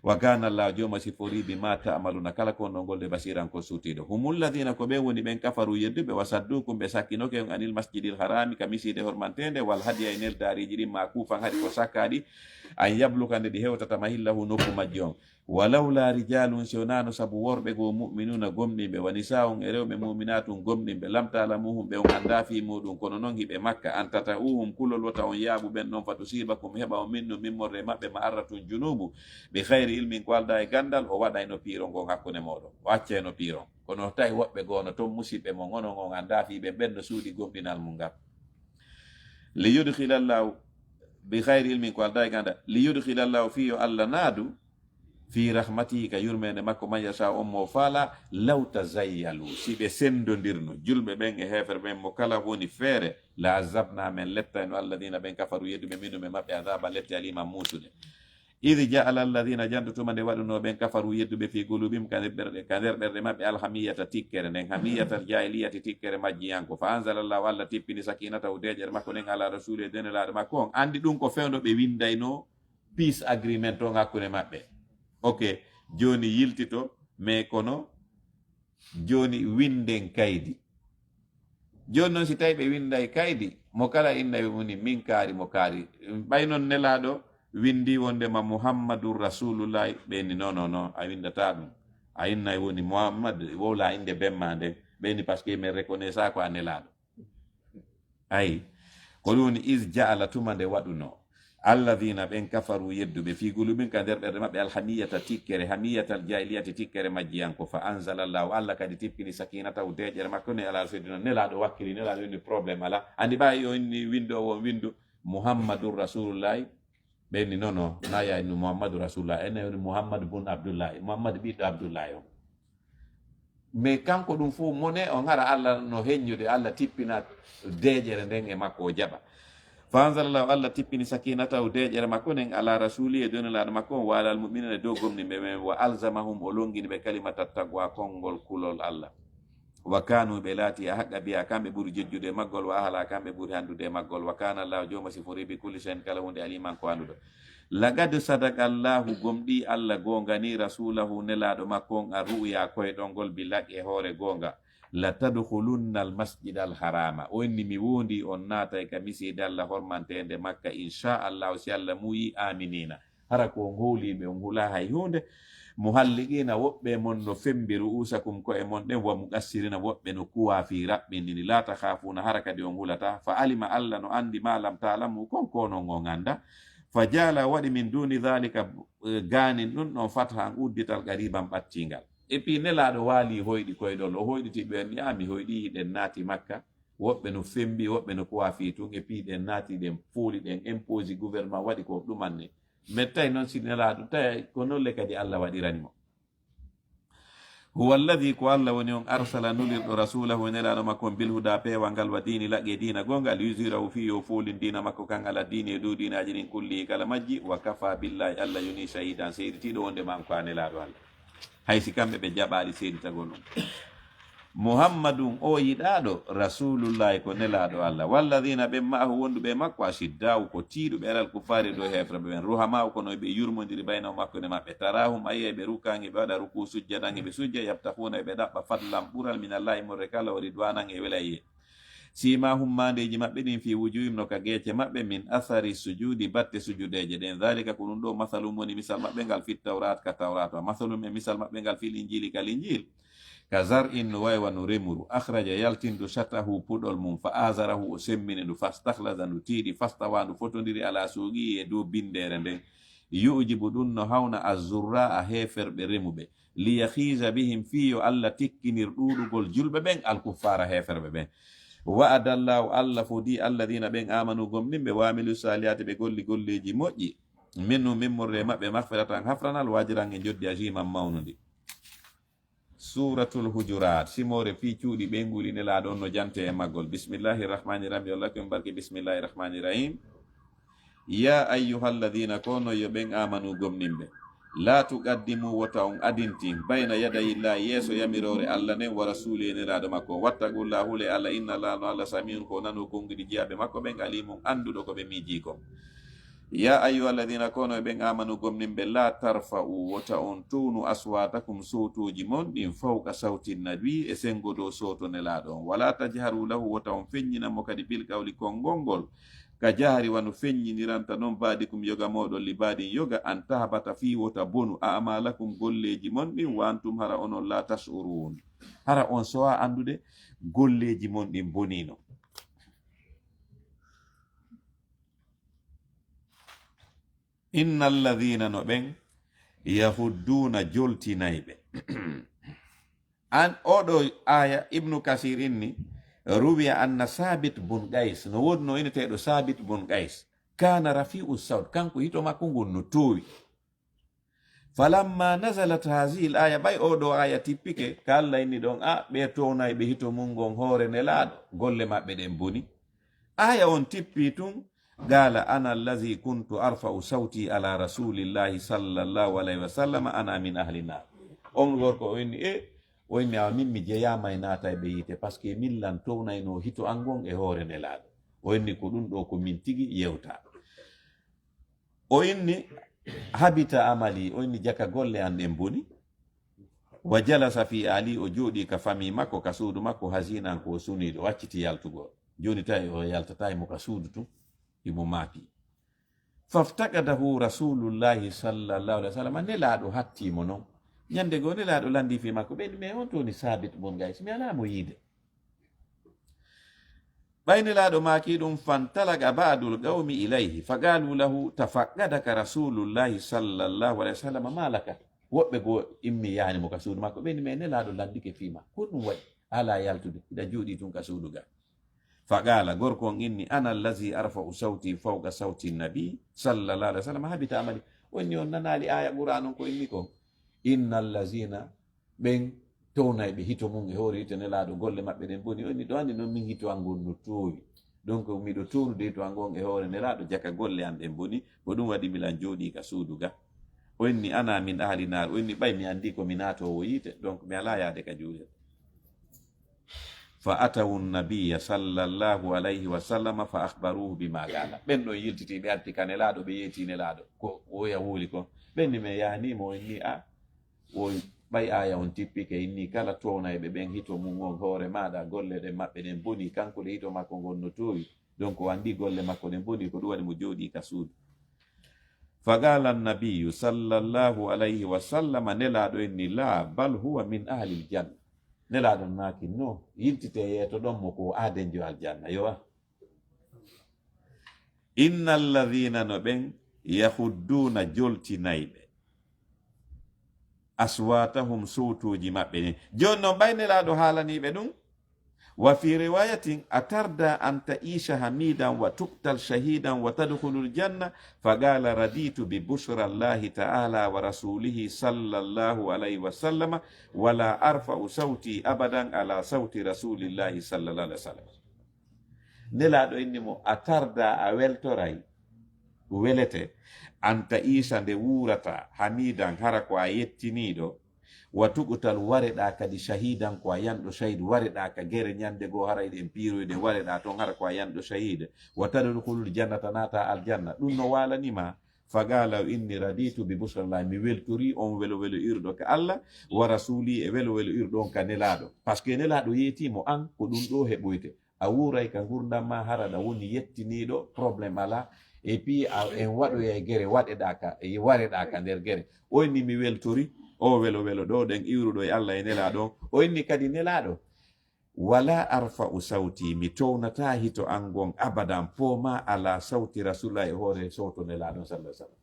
wa kana Allah joma sifori bima ta'maluna kala ko no golde basiran ko sutido humul ladina ko be woni ben kafaru yedbe wasaddukum be sakinoke anil masjidil harami kamisi de hormantende wal hadiya inel dari jiri makufan hadi ko sakadi an yablukande di hewtata mahillahu nokku majjon walawla rijalun sionano sabu worbe go mu'minuna gomnibe wa nisaun e rewbe mu'minatun gomnibe lam ta'lamuhum be on anda fi mudun kono non hibe makka antata'uhum kulul wata on yabu ben non fatusibakum heba o minnu mimmorre mabbe ma'aratun junubu bi khairi ilmin ko alda e gandal o wada no piro go ngakkune modo o acce no piro kono tay wobbe gono to musibe mo ngono ngo anda fi be benno suudi gomdinal mum ngam li yudkhilallahu bi khairi ilmin ko alda e gandal li yudkhilallahu fi alla nadu fi rahmati ka yurmende makko man yasha mo fala law tazayyalu sibe sendondirno julbe ben e hefer ben mo kala woni fere la azabna men lettano alladina ben kafaru yedu be minu me mabbe azaba letti alima musude idh ja'ala alladina jantu mande waduno ben kafaru yedu be fi gulubim kaner berde mabbe alhamiyata tikkere nen hamiyata jahiliyati tikkere majji yanko fa anzalallahu alla tippini sakinata udejer makko nen ala rasule denelaade makko andi dum ko fewndo be windayno peace agreement to ngakune mabbe. Ok, joni yiltito me kono joni winden kaydi joni non si tawi ɓe winday kaydi mo kala innaɓe muni min kaari mo kaari ɓay noon nelaɗo windi wondema muhammadur rasulullahi ɓeni non a windata ɗum a innay woni muhammad wowla inde bemma nden ɓeni par ce que min reconnaissa ko a nelaɗo ayi ko ɗum woni is jaala tuma nde waɗuno alladhina ben kafaru yedduɓe fi gulubin ka nder ɓerde maɓɓe alhamiyata tikkere hamiyatal jahiliyati tikkere majjiyanko fa anzalallahu allah kadi tippini sakinata u deƴere makko ne ala sedino nelaɗo wakkili nelaɗo windi probléme ala andi ɓawi o inni windo o windu muhammadur rasulullahi ɓenni nono na yayno muhammadou rasulullah ene woni muhammadou bun abdoullahi muhammadou ɓiɗɗo abdoullahi o mais kanko ɗum fof mone o gara allah no heññude allah tippina deƴere nden e makko o jaɓa fanzalallahu allah tippini sakinata o deƴere makko nen ala rasuli e donelaɗo makko on wala almuminina dow gomniɓe men wa alzamahum o longini ɓe kalimata taqwa konngol kulol allah wa kanu ɓe laati a haqqa biya kamɓe ɓuuri jejjude maggol wa ahala kamɓe ɓuuri handude maggol wa kana allahu joma sifori bi kulli shay'in kala hunde aliman ko anduɗo lagad sadaka allahu gomɗi allah gongani rasulahu nelaɗo makko on a ru'ya koyɗolngol bi laqqe hoore gonga la tadkhulunna al masjid al harama onni mi wondi on naata ka miside allah hormantende makka inchallah si allah muyi aminina hara ko ngoliɓe on hula hay hunde muhalliqina woɓɓe mon no fembiru usakum ko e mon ɗen wa muqassirina woɓɓe no kuwa fi raɓɓindini la takhafuna hara kadi on hulata fa alima allah no andi ma lam ta'lamu konkono ngo ganda fa jala waɗi min duni dhalika ganin ɗum ɗon fatha uddital qariban ɓattingal et puis nelaɗo waali hoyɗi koyɗol o hoyɗiti ɓen mi hoyɗi ɗen naati makka woɓɓe no fembi woɓɓe no kuwa fi tun et puis ɗen naati ɗen fuuli ɗen imposi gouvernement waɗi ko ɗumanne mais tawi noon si nelaɗo tawi ko nolle kadi allah waɗiranimo huwa alladi ko allah woni on arsala nulirɗo rasulahu nelaɗo makko bil huda peewal ngal wa dini laqqe dina gongal yusirahu fi yo fuulin dina makko kan ala dini e dow dinaji ɗin kulli kala majji wa kafa billahi allah yoni shahidan seyditiɗo wonde man ko a nelaɗo allah haysi kamɓe ɓe jaɓaɗi seeditagol ɗum muhammadum o yiɗaɗo rasulullahi ko nelaɗo allah walladina ɓen maahu wonduɓe makko ashiddawu ko tiiɗuɓe alal kufari dow hefreɓe ɓen ruhamawu kono ɓe yurmodiri baynahu makko ne maɓɓe tarahum ayiye ɓe rukange ɓe waɗa ruku sujjaɗan eɓe sujja yaftahuna ɓe ɗaɓɓa fadlan ɓural minallahi morre kala o ridwanan e welaye simahum mandeji maɓɓe ɗin fi wujuhim no ka geece maɓɓe min athari sujudi batte sujudeje ɗen dhalika ko ɗum ɗo mathalum woni misal maɓɓe ngal fit tawrat ka tawrat wa mathalum e misal maɓɓe ngal fil injili ka linjil ka zar in no waywa no remuru akhraja yaltindu shatahu puɗol mum fa azarahu o semmini ndu fastahlada ndu tiiɗi fastawa ndu fotodiri ala suugi e dow bindere nden yujibu ɗum no hawna azurra a heferɓe remuɓe liyahiza bihim fiyo allah tikkinir ɗuɗugol julɓe ɓen alkuffara heferɓe ɓen wa'adallahu allah fodi alladina ɓen amanu gomɗinɓe wamilu salihati ɓe golli golleji moƴƴi minnu mimmorde maɓɓe mahfiratan hafranal wajiran e joddi ajiman mawnudi suratul hujurat simore fi cuuɗi ɓe nguli nelaɗo on no jante e maggol bismillahi rahmani rahim allah ko barke bismillahi rahmani rahim ya ayyuhalladina kono yo ɓen amanu gomninɓe la tuqaddimu wota on adintin bayna yadayillahi yeeso yamirore allah nen wa rasuli nelaɗo makko wattagullah hule allah inna allah no allah samiun ko nanu konguɗi jiyaɓe makko ɓen alimum anduɗo ko ɓe miji kon ya ayyuhalladhina kono e ɓen amanu gomnin ɓe la tarfa'u wota on tunu aswatakum sotuji mon ɗin fawqa sawti nabi e sengo dow soto nelaɗo on wala tajharu lahu wota on feññinamo kadi bil qawli konngol ka jahari wano feññiniranta noon baadikum yoga moɗon li baadin yoga an tahabata fi wota bonu amalakum golleji mon ɗin wa antum hara onon la tash'urun hara on sowa andude golleji mon ɗin bonino. innal ladhina no ɓen yahudduna joltinayɓe an oɗo aya ibnu kasir inni ruwiya anna sabit bun qais no wodi no ineteɗo sabit bun qais kana rafi'u sawt kanko hito makko ngon no towi falamma nazalat hazihi l aya ɓay oɗo aya tippike ka Allah inni ɗon ɓe townayɓe hito mum gon hoore nelaɗo golle maɓɓe ɗen boni aya on tippi tun qala ana allazi kuntu arfa'u sawti ala rasulillahi sallallahu alayhi wa sallam ana min ahli nar on gorko o inni o inni awa min mi jeyama e naata e ɓe yite par ce que min lan townayno hito an gon e hoore nelaɗo o inni ko ɗum ɗo ko min tigi yewta o inni habita amali o inni jaka golle an ɗen boni wa jalasa fi ali o jooɗi ka fami makko ka suudu makko hasinan ko suniɗo wacciti yaltugo joni tawi o yaltata mo ka suudu tun imo maapi faftakadahu rasulullahi sallallahu alaihi wasallam nelaɗo hattimo noon ñande goo nelaɗo landi fi makko ɓeyni mais on toni sabit bon gays mi alamo yiide ɓay nelaɗo maaki ɗum fantalaga badul qawmi ilayhi faqalu lahu tafaqadaka rasulullahi sallallahu alaihi wasallam malaka woɓɓe goo immi yanimo ka suudu makko ɓeyni mais nelaɗo landike fima ko ɗum waɗi ala yaltude iɗa juuɗi tun ka suudu ga faqala gorko on inni ana allazi arfa'u sawti fawqa sawti nabi sallallahu alaihi wasallam habita amali wonni on nanali aya qur'an on ko inni ko innal lazina ɓen townayɓe hito mum e hoore hito nelaɗo golle maɓɓe ɗen boni onni ɗo andi noon min hito an gon no towi donc miɗo townude hito an gon e hoore nelaɗo jaka golle an ɗen boni ko ɗum waɗi milan jooɗi ka suudu ga o inni ana min ahli nar o inni ɓay mi andi ko mi natowo yite donc mi ala yaade ka juuɗe fa atawu nabiya sallallahu alayhi wa sallam fa akhbaruhu bima qala ɓen ɗon yiltiti ɓe arti ka nelaɗo ɓe yeeti nelaɗo ko oya wuuli kon ɓenni me yahanimo o inni o ɓay aya on tippike inni kala townayɓe ɓen hito mum on hoore maɗa golle ɗen maɓɓe ɗen boni kanko le hito makko gon no towi donc o andi golle makko ɗen boni ko ɗum waɗi mo jooɗi ka suudu fa qala annabiyu sallallahu alayhi wa sallam nelaɗo inni la bal huwa min ahli l janna nelaɗo naaki no yiltite yeeto ɗon mo ko aadenjo aljanna yowa innal ladhina no ɓen yahudduna joltinayɓe aswatahum suutuji maɓɓe ni joni noon ɓay nelaɗo haalaniɓe ɗum wa fi riwayatin atarda an ta'isha hamidan wa tuqtal shahidan wa tadkhulul janna faqala raditu bi bushra allahi ta'ala wa rasulihi sallallahu alayhi wa sallama wala arfa'u sawti abadan ala sawti rasulillahi sallallahu alayhi wa sallam nelaɗo inni mo atarda a weltoray welete an ta'isha nde wurata hamidan hara ko a yettiniɗo wa tugutal wareɗa kadi shahidan ko a yanɗo shahid wareɗa ka gere ñande goo hara eɗen piiroyde wareɗa toon hara ko a yanɗo shahide wa tadkhulul jannata nata aljanna ɗum no walanima faqala inni raditu bi busrallah mi weltori on welo welo irɗo ka Allah wa rasuli e welo welo irɗo on ka nelaɗo par ce que nelaɗo yeetimo an ko ɗum ɗo heɓoyte a wuuray ka gurdam ma haraɗa woni yettiniɗo probléme ala et puis en waɗoya e gere waɗeɗa ka wareɗa ka nder gere o inni mi weltori o welo welo ɗo ɗen iwruɗo e Allah e nelaɗo o inni kadi nelaɗo wala arfa'u sawti mi townata hito an gon abadan poma ala sawti rasulullah e hoore sawto nelaɗo sallallahu alaihi wasallam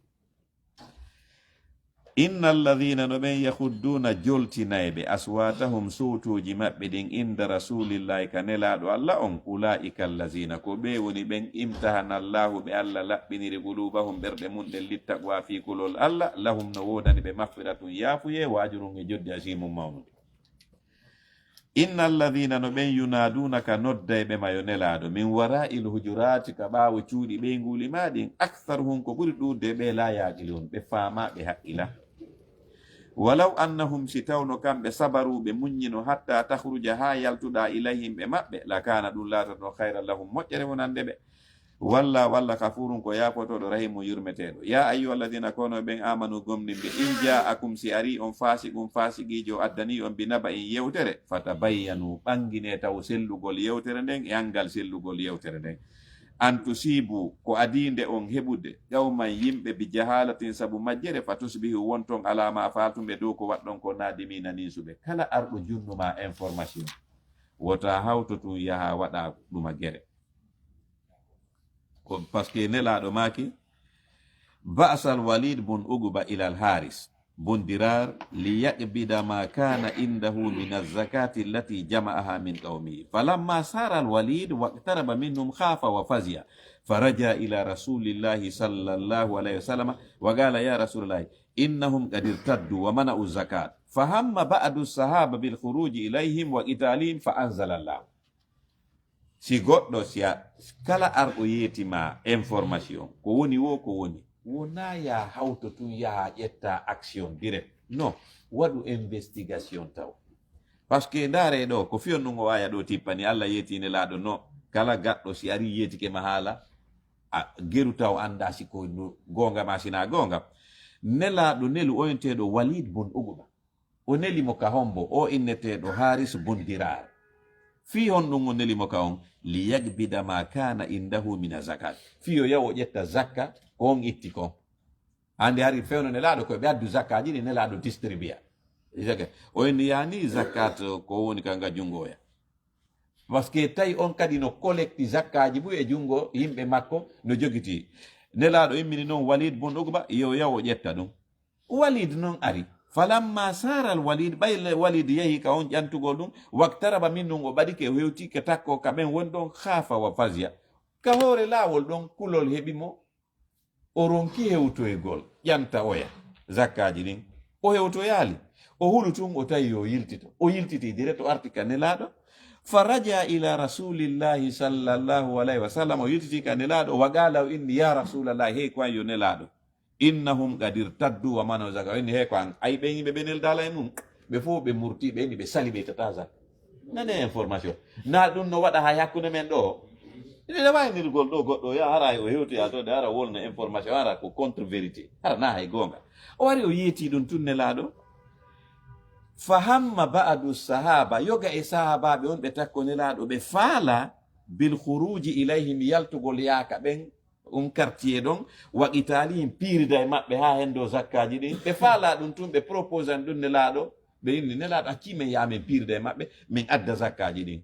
innal ladhina no ɓen yahudduna joltinayɓe aswatahum suutuji maɓɓe ɗin inda rasulillahi ka nelaɗo Allah on ulaika allazina ko ɓe woni ɓen imtahana allahu ɓe Allah laɓɓiniri qulubahum ɓerɗe mum ɗen littaqwa fi kulol Allah lahum no wodani ɓe mahfiratun yaafuye wa ajrun e joddi asimum mawnude innal ladhina no ɓen yunadunaka noddayɓe mayo nelaɗo min wara'il hujurati ka ɓawo cuuɗi ɓe nguli maɗin aktharuhum ko ɓuri ɗude ɓe la yaqilun ɓe faama ɓe haqqila walaw annahum si tawno kamɓe sabaru ɓe muññino hatta tahruja ha yaltuɗa ilayhim ɓe maɓɓe la kana ɗum latano hayra lahum moƴƴere wonande ɓe walla kafurun ko yafotoɗo rahimu yurmeteɗo. Ya ayyuhalladina kono ɓen amanu gomnimɓe in ja'akum si ari on fasiqijo addani on binaba in yewtere fatabayyanu ɓangine taw sellugol yewtere nden e angal sellugol yewtere nden an tusibu ko adinde on heɓude gawman yimɓe bi jahalatin sabu majjere fatusbihu wonton alama faltumɓe dow ko waɗɗon ko nadimina ninsuɓe. Kala arɗo junnuma information wota hawto tun yaha waɗa ɗuma gere ko par ce que nelaɗo maki ba'sal walid bun uguba ila al haris bun dirar liyaqbida ma kana indahu min az-zakati allati jama'aha min qaumihi falamma sara al-walid waqtaraba minhum khafa wa fazi'a faraja ila rasulillahi sallallahu alaihi wasallam wa qala ya rasulullah innahum qad irtaddu wa mana'u zakat fahamma ba'du as-sahaba bil khuruj ilayhim wa qitalihim fa anzala Allah. Si goɗɗo siya kala arɗo yetima information ko woni wo ko woni wona ya hawto tun yaha ƴetta action direct non waɗu investigation taw par ce que ndaare ɗo ko fiyon ɗum o waya ɗo tippani Allah yetine laaɗo no kala gaɗɗo si ari yetike ma haala a geru taw anda siko gonga ma sina gonga. Nelaɗo nelu oyenteɗo Walid bun Uguba o nelimo ka hombo o inneteɗo Haris bun Dirar fi hon ɗum o nelimo ka on li yagbida ma kana indahu min zakat fiyo yawo ƴetta zakka ko on itti kon hande hari fewno nelaɗo koye ɓe addu zakkaji ɗi nelaɗo distribua o en yani zakat ko woni kanga jungoya par ce que tawi on kadi no collecti zakkaji ɓuy e jungo yimɓe makko no jogiti. Nelaɗo immini noon Walid bun Uguba yo yawo ƴetta ɗum. Walid noon ari falamma saral Walid ɓay Walid yehi ka on ƴantugol ɗum waktaraba min ɗum o ɓadike hewtike takko kaɓen woni ɗon haafa wa fasia ka hoore laawol ɗon kulol heɓimo o ronki hewtoygol ƴanta oya zakkaji ɗin o hewtoyaali o hulu tun o tawi yo yiltito o yiltiti direct o arti ka nelaɗo faraja ila rasulillahi sallallahu alaihi wasallam o yiltiti ka nelaɗo wa qala inni ya rasulallah hey ko yo nelaɗo innahum qad irtaddu wa manu zaka inni he ko an ay ɓe yimɓe ɓe neldala e mum ɓe fof ɓe murti ɓe ni ɓe sali ɓe tata zak nane information na ɗum no waɗa ha hakkude men ɗo ine waynirgol ɗo goɗɗo ya hara o hewtoya to de hara wolno information hara ko contre vérité hara na hay gonga o wari o yeeti ɗum tun nelaɗo fahamma ba'du sahaba yoga e sahabaɓe on ɓe takko nelaɗo ɓe faala bil khuruji ilayhim yaltugol yaaka ɓen quartier ɗon waqitalihim piirida e maɓɓe ha hendo zakkaji ɗin ɓe faala ɗum tun ɓe propose an ɗum nelaɗo ɓe inni nelaɗo accimen yamin piirida e maɓɓe min adda zakkaji ɗin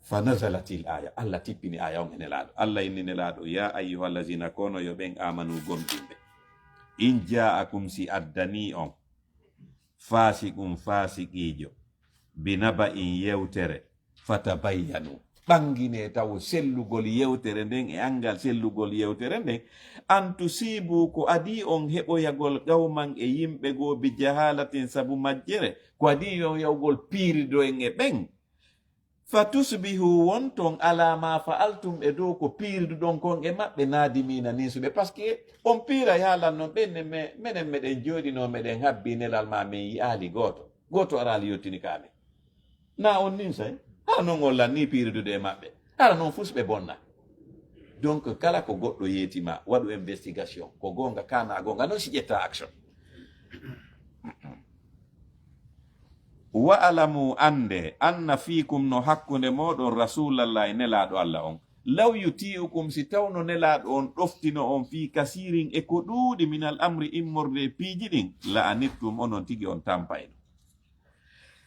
fa nazalatil aya Allah tippini aya on e nelaɗo Allah inni nelaɗo ya ayyuhallazina kono yo ɓen amanu gomɗinɓe in ja'akum si addani on fasiqum fasiqijo binaba in yewtere fatabayyanu ɓangine taw sellugol yewtere nden e angal sellugol yewtere nden an tusibu ko adi on heɓoyagol gawman e yimɓe goo bi jahalatin sabu majjere ko adi on yawgol piirido en e ɓen fatusbihu wonton alama fa'altum e dow ko piiriduɗon kon e maɓɓe nadimina ninsuɓe par ce que on piira yalan noon ɓenne menen meɗen jooɗino meɗen habbi nelal ma min yi'aali goto arali yettini kame na on ninsay hara noon on lanni piiridude e maɓɓe hara noon fusɓe bonna donc kala ko goɗɗo yeetima waɗu investigation ko gonga kana gonga noon si ƴetta action wa alamu ande anna fikum no hakkunde moɗon rasulallah e nelaɗo Allah on law yuti'ukum si tawno nelaɗo on ɗoftino on fi kasirin e ko ɗuuɗi minal amri immorde piiji ɗin la anittum onon tigi on tampayno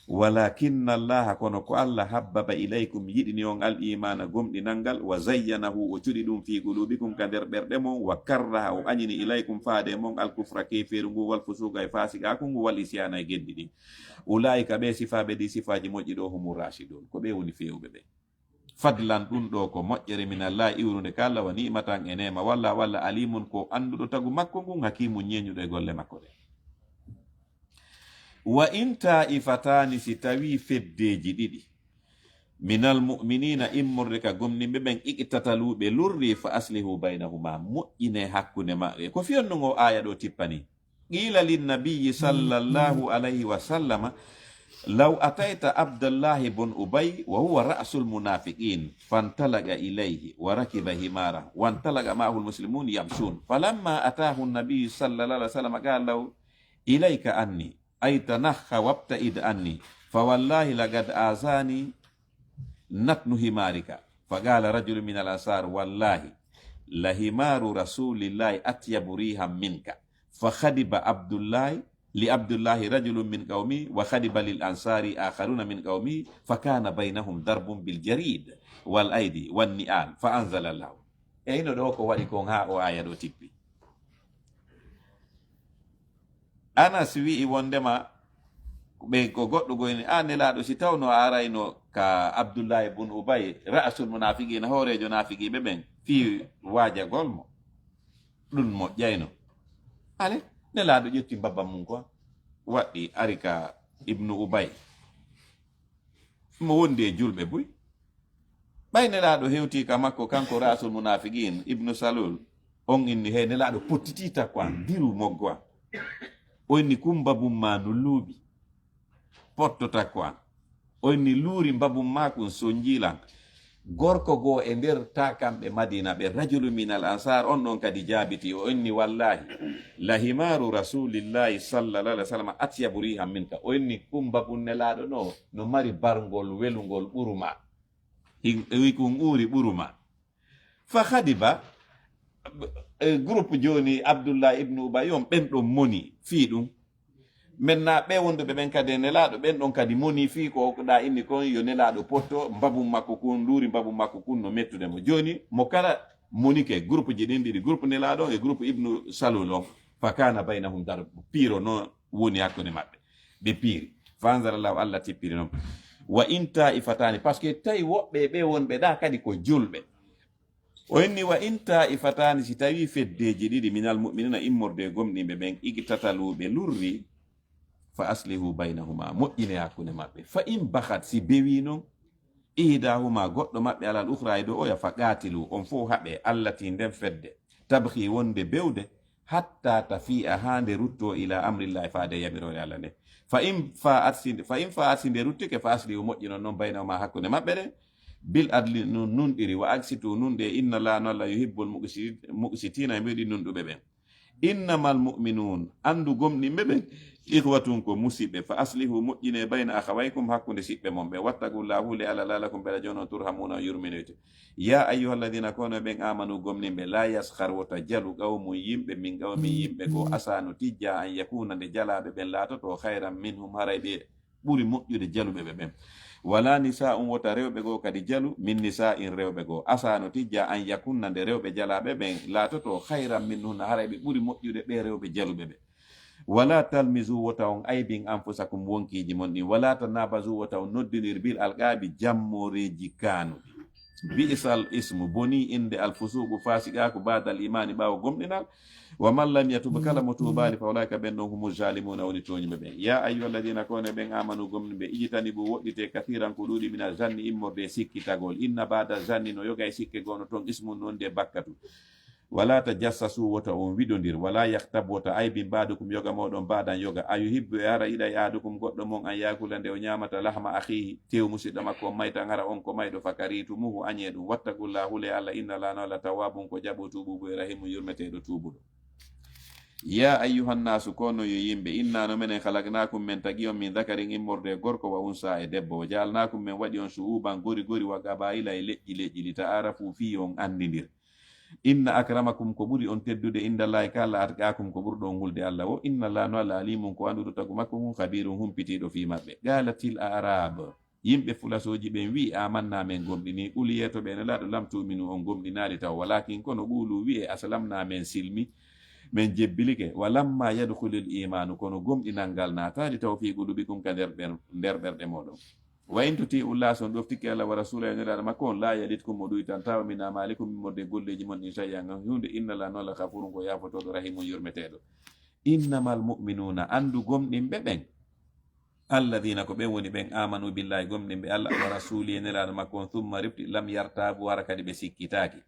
walakinna allaha kono ko Allah habbaba ilaykum yiɗini on al imana gomɗinalngal wa zayyanahu o cuɗi ɗum fi qulubikum ka nder ɓerɗe mon wa karraha o añini ilaykum faade mon al kufra keferu ngu wal fusuga e fasikaku ngu wal isyana e geddi ɗin ulaika ɓe sifaɓe ɗi sifaji moƴƴi ɗo humu rashidun ko ɓe woni fewɓe ɓe fadlan ɗum ɗo ko moƴƴere min Allah iwrude ka Allah wa nimatan e nema walla alimun ko anduɗo tagu makko ngun hakimu ñeñuɗo e golle makko ɗe wa in ta'ifatani si tawi feddeji ɗiɗi minal mu'minina immorde ka gomniɓe ɓen iqtataluɓe lurri fa aslihu baynahuma moƴƴine hakkunde maɓɓe ko fiyonno ngo aya ɗo tippani qila linnabiyi sallallahu alayhi wa sallama law ataita Abdullahi bun Ubay wa huwa ra'sul munafiqin fantalaga ilayhi wa rakiba himara wantalaga ma'ahu almuslimun yamshun falamma atahu an-nabiy sallallahu alaihi wasallam qala ilayka anni ay tanahha wabta'id anni fawallahi laqad azani natnu himarika faqala rajulun min al-ansar wallahi lahimaru rasulillahi atyabu rihan minka fakhadiba Abdullahi li Abdullahi rajulun min qaumi wa khadiba lil ansari akharuna min qaumi fakana bainahum darbun bil jarid wal aidi wan ni'al fa anzala Allah ino do ko wadi ko ha o aya do tippi Anas wi wondema be ko goddo goyni anela do si tawno arayno ka Abdullahi ibn Ubay ra'sul munafiqin horejo nafiki be ben fi waja golmo dun mo jayno ale nelaɗo ƴetti babba mum ko waɗɗi arika ibnu Ubay mo wondi e julɓe buy ɓay nelaɗo hewti ka makko kanko rasul munafiqin ibnu Salul on inni he nelaɗo pottitita quoi diru moggo o inni kum babum ma no luuɓi pottota quoi o inni luuri babum makum so jiilan gorko go e nder takamɓe Madina ɓe rajulu min al ansar on ɗon kadi jaabiti o inni wallahi lahimaru rasulillahi sallallahu alaihi wasallam atyabu rihan minka o inni kumbabun nelaɗo no mari barngol welugol ɓuruma wi kum ɓuuri ɓuruma fa hadiba groupe joni Abdullah ibnu Ubay on ɓen ɗon moni fii ɗum maintenant ɓe wonduɓe ɓen kadi nelaɗo ɓen ɗon kadi moni fi ko ɗa inni kon yo nelaɗo potto mbabum makko kun luuri mbabum makko kun no mettude mo joni mo kala monike groupe ji ɗin ɗiɗi groupe nelaɗo e groupe ibnu Salul on fakana baynahum dar piiro no woni hakkude maɓɓe ɓe piiri fanzarallahu Allah tippiri noon wa inta ifatani par ce que tawi woɓɓe ɓe wonɓe ɗa kadi ko julɓe o inni wa inta ifatani si tawi feddeji ɗiɗi minal mu'minina immorde gomɗiɓe ɓen igtataluɓe lurri fa aslihu baynahuma moƴƴine hakkunde maɓɓe fa in bahat si bewi noon ihdahuma goɗɗo maɓɓe alal ukhra e dow oya fa qatilu on fof haɓe allati nden fedde tabhi wonde bewde hatta tafi'a ha nde rutto ila amrillahi faade yamirore Allah nde fa in fa'at si nde ruttike fa aslihu moƴƴinon noon baynahuma hakkunde maɓɓe ɗen bil adli nunɗiri wa aksitu nunɗe inna la no Allah yuhibbul muqsitina e mbiɗi nunɗuɓe ɓen innamal mu'minun andu gomɗinɓe ɓen ihwatun ko musiɓɓe fa aslihu moƴƴine bayna akhawaykum hakkunde siɓɓe mon ɓe wattaqullahu li ala lalakum beɗa jonon turhamuna yurminoyte ya ayyuhalladina kono ɓen amanu gomninɓe la yaskhar wota jalu qawmu yimɓe min qawmi yimɓe ko asanu tijja an yakuna nde jalaɓe ɓen latoto hayran minhum haray ɓe ɓuri moƴƴude jaluɓeɓe ɓen wala nisa'un wota rewɓe goo kadi jalu min nisa'in rewɓe goo asano tijja an yakunna nde rewɓe jalaɓe ɓen latoto hayran minhunna haray ɓe ɓuri moƴƴude ɓe rewɓe jaluɓe ɓe wala talmizu wota on aybin anfusakum wonkiji mon ɗin wala tanabazu wota on noddinir bil alqabi jammoreji kanuɗi bi'sal ismu boni inde alfusuqu fasiqaku badal imani ɓawo gomɗinal wa man lam yatub kala mo tubani fa ulaika ɓen ɗon humu zalimuna woni toñuɓe ɓen ya ayyuhalladina kone ɓen amanu gomniɓe ijitani bo woɗɗite kathiran ko ɗuɗi mina zanni immorde sikkitagol inna bada zanni no yoga e sikke gono toon ismun noon de bakkatu wala ta jassasu wota on wiɗodir wala yahtab wota aybi mbadukum yoga moɗon mbadan yoga ayuhibbu e ara iɗa yadukum goɗɗo mon an yakula nde o ñamata lahma akhihi tew musidɗo makko mayta ngara on ko mayɗo fakaritumuhu añe ɗum wattaqullahu le Allah inna la nola tawabum ko jaɓo tububu e rahimu yurmeteɗo tubuɗo ya ayyuhannasu kono yo yimɓe inna no menen halaknakum men tagi on min dakarin immorde gorko wa unsa e debbo o jalnakum men waɗi on suuban gori gori wa gabayila e leƴƴi li ta'arafu fi on andidir inna akramakum ko ɓuri on teddude indallahi kala atqakum ko ɓurɗo hulde Allah o inna la no Allah alimun ko anduɗo tagu makko hum khabirum humpitiɗo fi maɓɓe galatil arab yimɓe fulasoji ɓen wi amanna men gomɗini ɓuli yeto ɓe nelaɗo lam tuminu on gomɗinali taw walakin kono ɓuulu wi e aslamna men silmi men jebbilike walamma yadkhulul imanu kono gomɗinal ngal natali taw fi qulubikum ka nder ɓerɗe moɗon wa in tuti'ullah son ɗoftiki Allah wa rasula e nelaɗo makko on la yalitkum mo ɗuytan tawa min amalikum mimorde golleji mon in shay'an hunde inna la nola ghafurun ko yafotoɗo rahimun yurmeteɗo innamal mu'minuna andu gomɗinɓe ɓen alladina ko ɓen woni ɓen amanu billahi gomɗinɓe Allah wa rasuli e nelaɗo makko on thumma rifti lam yartabu wara kadi ɓe sikkitaki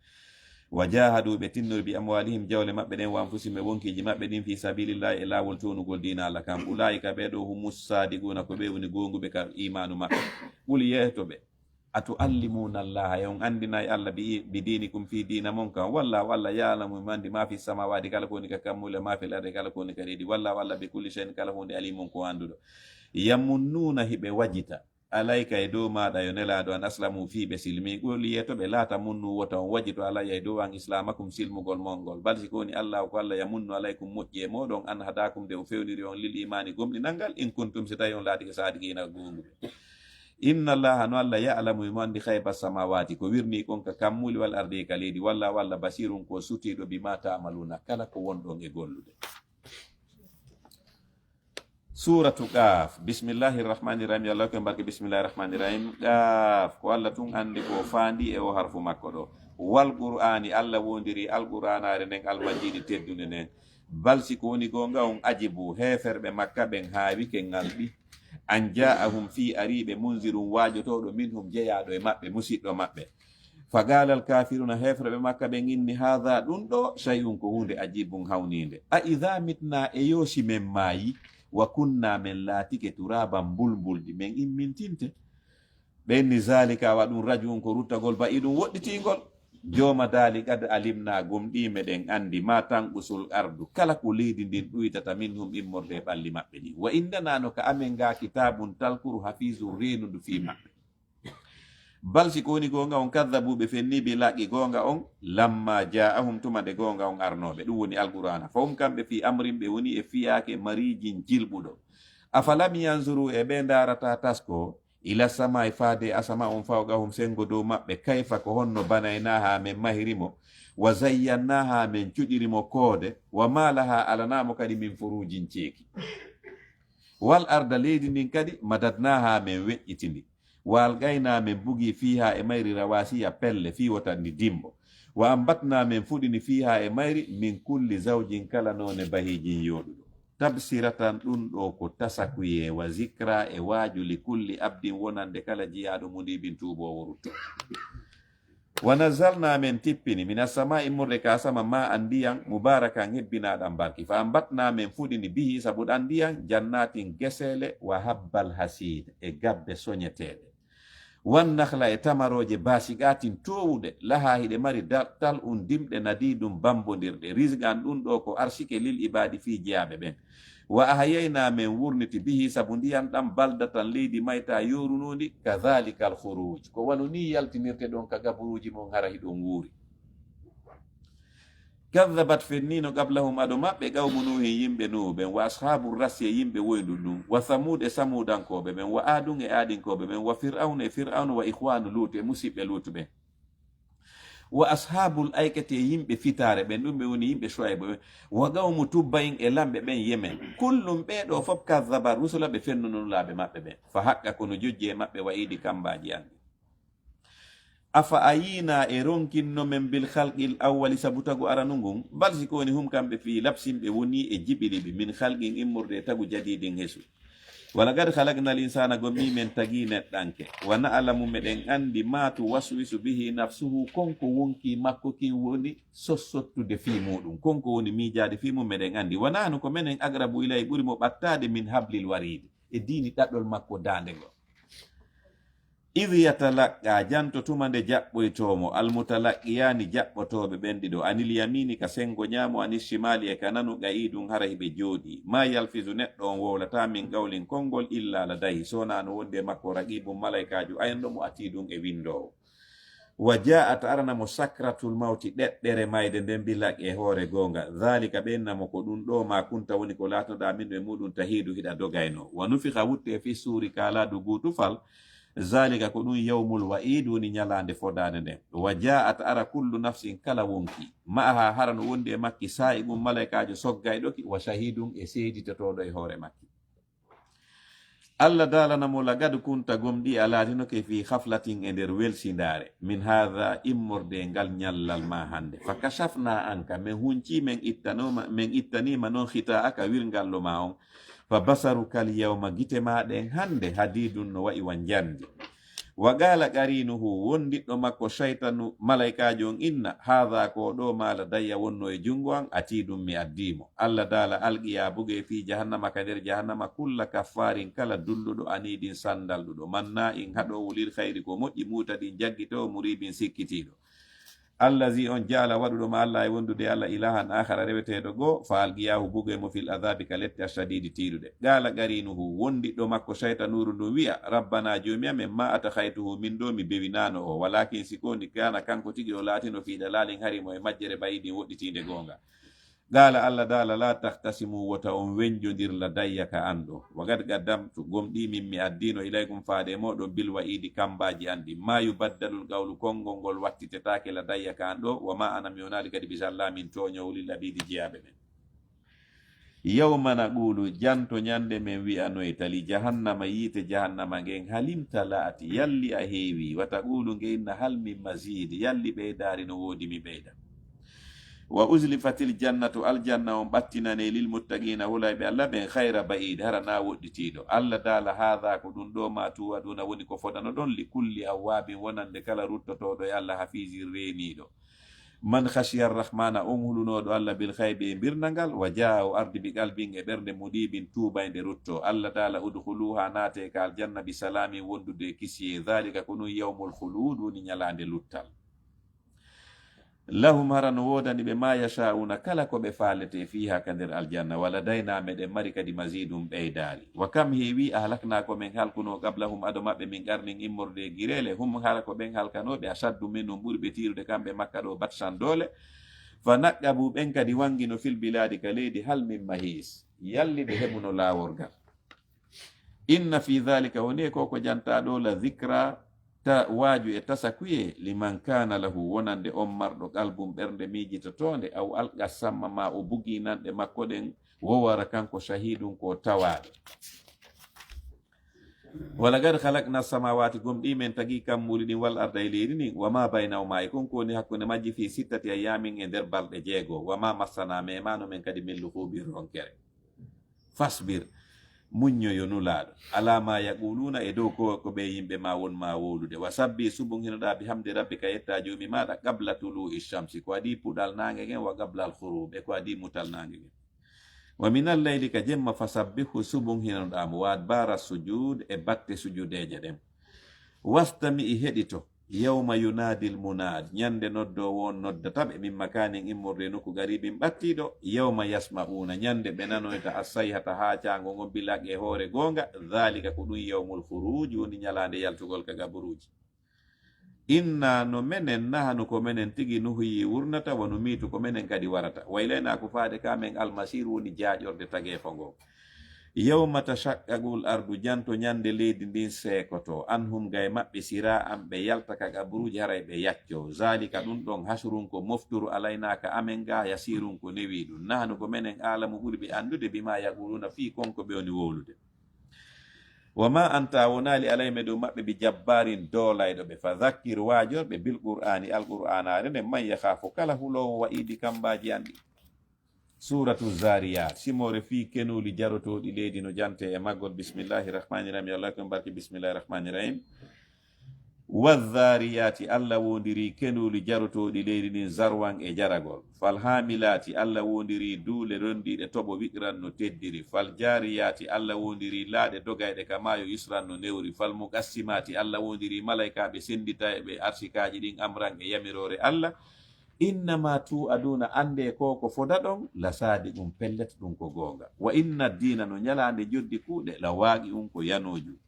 wajahadu ɓe tinnori bi amwalihim jawle maɓɓe ɗen wa anfusihim e wonkiji maɓɓe ɗin fi sabilillahi e lawol tonugol dina Allah kam ulaika ɓeɗo humus sadiguna ko ɓe woni gonguɓe ka imanu maɓɓe ɓuli yehtoɓe ato allimuna allaha yon andinayi Allah bi dinikum fi dina mon kam walla yalamu mandi ma fi samawati kala koni ka kammule ma fil ardi kala koni ka reedi walla bi kulli shay'in kala hunde alimon ko anduɗo yamunnuna hiɓe wajita alayka e dow maɗa yo nelaɗo an aslamu fi ɓe silmi ɓoli yetoɓe laata munnu wota on wajito alayya e dow an islamakum silmugol mongol bal si koni Allah ko Allah yamunnu alaykum moƴƴi e moɗon an hadakum de o fewniri on lil imani gomɗinalngal in kuntum si tawi on laatike sadigina gonguɓe inna allaha no Allah ya'lamu mo andi khayba samawati ko wirni kon ka kammuli wal ardi ka leydi walla basirun ko sutiɗo bima ta'maluna kala ko wonɗon e gollude. Suratu Qaf. Bismillahirrahmanirrahim. Allah ko barke bismillahirrahmanirrahim. Qaf ko Allah tun andi ko fandi e o harfu makko do. Wal Qur'ani Allah wondiri al Qur'anare nden al majidi teddude nden. Balsi ko woni gonga on ajibu heferbe makka ben haawi ke ngalbi an ja'ahum fi aribe munzirun wajotodo minhum jeyaado e mabbe musiddo mabbe. Fagala al kafiruna hefrebe makka ben inni hadha dun do shay'un ko hunde ajibun hawninde. A idha mitna e yoshi men mayi wa kunna men laatike turaban bulbuldi men immintinte ɓenni zalika waɗum rajum ko ruttagol ba iɗum woɗɗitingol joma dali kad alimna gomɗime ɗen andi ma tan usul ardu kala ko leydi ndin ɗuytata minhum immorde ɓalli maɓɓe ɗi wa indanano ka amen ga kitabun talkuru hafizu renundu fi maɓɓe bal si koni gonga on kaddabuɓe fenni bi laqqi gonga on lamma ja'ahum tumade gonga on arnoɓe ɗum woni alqur'ana fawum kamɓe fi amrin ɓe woni e fiyake marijin jilɓuɗo afalam yanzuru e ɓe darata tasko ila sama e faade asama on fawgahum sengo dow maɓɓe kayfa ko honno banaynaha men mahirimo wa zayyannaha men cuɗirimo koode wa malaha alanamo kadi min furujin ceeki wal arda leydi ndin kadi madadnaha men weƴƴitindi wal gayna men bugi fiha e mayri rawasiya pelle fi wotandi dimbo wa ambatna men fuɗini fiha e mayri min kulli zawjin kala none bahijin yoɗuɗo tabsiratan ɗum ɗo ko tasakuye wa zikra e waaju li kulli abdin wonande kala jiyaɗo mudibin tuubowo rutto wa nazalna men tippini mina sama immurde ka sama ma andiyan mubarakan hebbinaɗan barki fa ambatna men fuɗini bihi sabu andiyan jannatin gesele wa habbal hasid e gabbe soñeteɗe wan nahla e tamaroje basigatin towuɗe laha hiɗe mari tal dimɗe nadidum bambodirɗe risgan ɗum ɗo ko arsike lil ibadi fi jeyaɓe ɓen wa ahayayna men wurniti bihi sabu ndiyan ɗam baldatan leydi mayta yorunodi kadhalika al khuruj ko wano ni yaltinirte ɗon ka gaburuji mon hara hiɗon wuuri kadhabat fennino qablahum aɗo maɓɓe qawmu nuhin yimɓe nuɓen wa ashabu rasi e yimɓe woyndu ɗum wa thamud e samudankoɓe ɓen wa adun e aɗinkoɓe ɓen wa fir'auna e fir'auna wa ihwanu lutu e musidɓe lutu ɓen wa ashabul aikati e yimɓe fitare ɓen ɗum ɓe woni yimɓe shoaybo ɓen wa qawmu tubba in e lamɓe ɓen yemen kullum ɓeɗo fof kadhaba rusula ɓe fennunulaɓe maɓɓe ɓen fa haqqa kono jojji e maɓɓe wa idi kambaji andi afa ayina e ronkinno men bil khalqil awwali sabu tagu aranu ngun bal si koni hum kamɓe fi labsimɓe woni e jiɓiriɓe min khalqin immurde tagu jadidin hesu wala gad khalaqna al insana gommi men tagi neɗɗanke wa na'lamu meɗen andi ma tu waswisu bihi nafsuhu konko wonki makko ki woni sossottude fi muɗum konko woni miijade fi mum meɗen andi wanano ko menen agrabu ilay ɓuri mo ɓattade min hablil waridi e dini ɗaɗɗol makko dande go idh yatalaqqa janto tumande jaɓɓoytomo almutalaqiyani jaɓɓotoɓe ɓen ɗiɗo anil yamini ka sengo ñamo anis shimali e kananu qa'idun hara hiɓe jooɗi ma yalfizu neɗɗo on wowlata min qawlin konngol illa ladayi sonano wonde makko raqibum malaikajo ayanɗo mo atiɗum e windowo wa ja'at aranamo sakratul mawti ɗeɗɗere mayde nden bilaq e hoore gonga dhalika ɓennamo ko ɗum ɗo ma kunta woni ko latoɗa min e muɗum tahidu hiɗa dogayno wa nufiha wutte fi suuri kaladu gutufal zalika ko ɗum yawmul wa'id woni ñalande fodade nden wa ja'at ara kullu nafsin kala wonki ma'aha harano wondi e makki sa'ibum malaikajo soggayɗoki wa shahidum e seeditatoɗo e hoore makki Allah dalanamo lagad kunta gomɗi alatinoke fi haflatin e nder welsindare min hadha immorde ngal ñallal ma hande fa kashafna anka min hunci min ittanima non hita aka wirngallo ma on fa basaru kal yawma gite maɗen hande hadidun no wa'i wan jandi wa gala qarinuhu wondiɗɗo makko shaytanu malaikajo on inna hadha ko ɗo mala dayya wonno e jungo an atidum mi addimo. Allah dala alqiya buge fi jahannama ka nder jahannama kulla kaffarin kala dulluɗo anidin sandalɗuɗo manna in haɗo wulir khayri ko moƴƴi mutaɗin jaggito muribin sikkitiɗo. allazi on jaala waɗuɗo ma Allah e wondude Allah ilahan akhara reweteɗo goo fa alqiyahu buge mo fil adabi ka lette ashadidi tiiɗuɗe. Gala qarinuhu wondiɗɗo makko shaytanuru ndu wiya rabbana jomi amen ma atakhaytuhu min ɗo mi bewinano o walakin sikoni kana kanko tigi o laatino fiiɗa laalin harimo e majjere bayidin woɗɗitinde gonga. Gala Allah dala la tahtasimu wota on wenjodirla dayya ka ando wagad gaddamtu gomɗi min mi addino ilaykum faade moɗon bil wa'idi kambaji andi ma yubaddalul qawlu kongol ngol wattitetake la dayya ka ando wa ma ana mi onali kadi bisalla min toñowli labidi jiyaɓe men. Yawma naqulu janto nyande men wi'anoy tali jahannama yite jahannama ngen halimta laati yalli a heewi wa taqulu ngeinna hal min mazid yalli ɓeydari no wodi mi ɓeyda. Wa uzlifatil jannatu aljanna on battinane lil muttaqina hulayɓe Allah ɓen khayra ba'id hara na woɗɗitiɗo. Allah dala hadha ko ɗum ɗo ma tuwaduna woni ko fodano ɗon li kulli awwabin wonande kala ruttotoɗo e Allah hafizir reniɗo. Man khashiya arrahmana on hulunoɗo Allah bil khaybi e birnangal wa jaa o ardi bi qalbin e ɓernde mudibin tubayde rutto. Allah dala udkhuluha naate ka aljanna bi salamin wondude kisiye dhalika ko ɗum yawmul khulud woni nyalande luttal. Lahum harano wodani ɓe ma yasha'una kala ko ɓe falete fiha ka nder aljanna wala dayna meɗen mari kadi mazidum ɓeydari. Wa kam heewi ahlakna ko men halkuno qablahum ado maɓɓe min qarnin immorde girele hum hala ko ɓen halkanoɓe ashaddu minhum ɓurɓe tirude kamɓe makka ɗo batsan dole. Fa naqabu ɓen kadi wangino fil biladi ka leydi hal min mahis yalli ɓe heɓuno laworgal. Inna fi dhalika woni koko jantaɗo la dhikra ta waaju e tasakuye liman kana lahu wonande on marɗo qalbum ɓernde mijitotonde aw alqa samma ma o bugi nanɗe makko ɗen wowara kanko shahidum ko tawaɗo. wala gad khalaqna samawati gomɗi men tagi kammuli ɗin wal arda e leydi ndin wama baynahuma e konkoni hakkunde majji fi sittati ayamin e nder balɗe jeego wama massana memano men kadi min luhubir ronkere. Fasbir muñño yo nulaaɗo alama yaquluna e dow ko ɓe yimɓe ma won ma wolude wa sabbi subun hinoɗa bi hamde rabbika yetta jomi maɗa qabla tulu'i shamsi ko adi puɗal nange gen wa qabla al khurub e ko adi mutal nange gen wa min al layli ka jemma fasabbihu subun hinoɗamo wa adbara sujud e batte sujudeje ɗen wastami i heɗito yawma yunadil munad nyande noddo won noddata ɓe min makanin immorde nokku garibin ɓattiɗo yawma yasma'una nyande ɓe nanoyta assayhata ha cango ngon bilaq e hoore gonga dhalika ko ɗum yawmul khuruj woni nyalande yaltugol ka gaburuji. Inna no menen nahanu ko menen tigi nuhuyi wurnata wonu mitu ko menen kadi warata waylayna ko faade kamen almasir woni jaaƴorde tagefo ngo. Yawma tashaqqaqul ardu janto nyande leydi ndin sekoto anhum gay maɓɓe sira am ɓe yalta ka gaburuji haray ɓe yacco zalika ɗum ɗon hasrun ko mofturu alaynaka amen ga yasirun ko newi ɗum nahnu ko menen alamu ɓuri ɓe andude bima yaquluna fi konko ɓe woni wolude. Wama anta wonali alayme dow maɓɓe bi jabbarin dolayɗo ɓe fa dhakkir wajorɓe bil qur'ani al qur'anare nde man yakhafu kala hulowo wa'idi kambaji andi. Suratu Zariyat simore fi kenuli jarotoɗi leydi no jante e maggol bismillahirrahmanirrahim Allah ko barki bismillahirrahmanirrahim. Wadhariyati Allah wondiri kenuli jarotoɗi leydi ɗin zarwan e jaragol. Falhamilati Allah wondiri duule rondiɗe toɓo wiɗran no teddiri. Faljariyati Allah wondiri laaɗe dogayɗe ka maayo yusran no newri. Falmuqassimati Allah wondiri malaikaɓe sendita ɓe arsikaji ɗin amran e yamirore Allah. Innama tu aduna ande ko foda ɗon la saadi ɗum pellet ɗum ko gonga wa inna dina no nyalande joddi kuuɗe la waaqi ko yanoju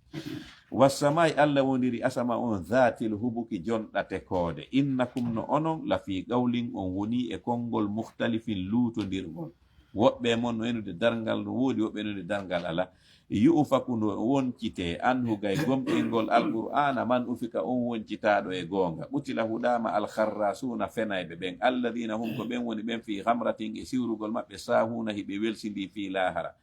wassamai Allah wondiri asama on dhatil hubuki jonɗate koode innakum no onon la fi qawlin on woni e konngol mukhtalifin luutondirgol woɓɓe mon no enude darngal no woodi woɓɓe enude darngal ala yu'faku no woncite anhu gay gomɗingol alqur'ana man ufika on woncitaɗo e gonga ɓutila huɗama alkharrasuna fenayɓe ɓen alladina hum ko ɓen woni ɓen fi hamratin e siwrugol maɓɓe sahuna hiɓe welsidi fi lahara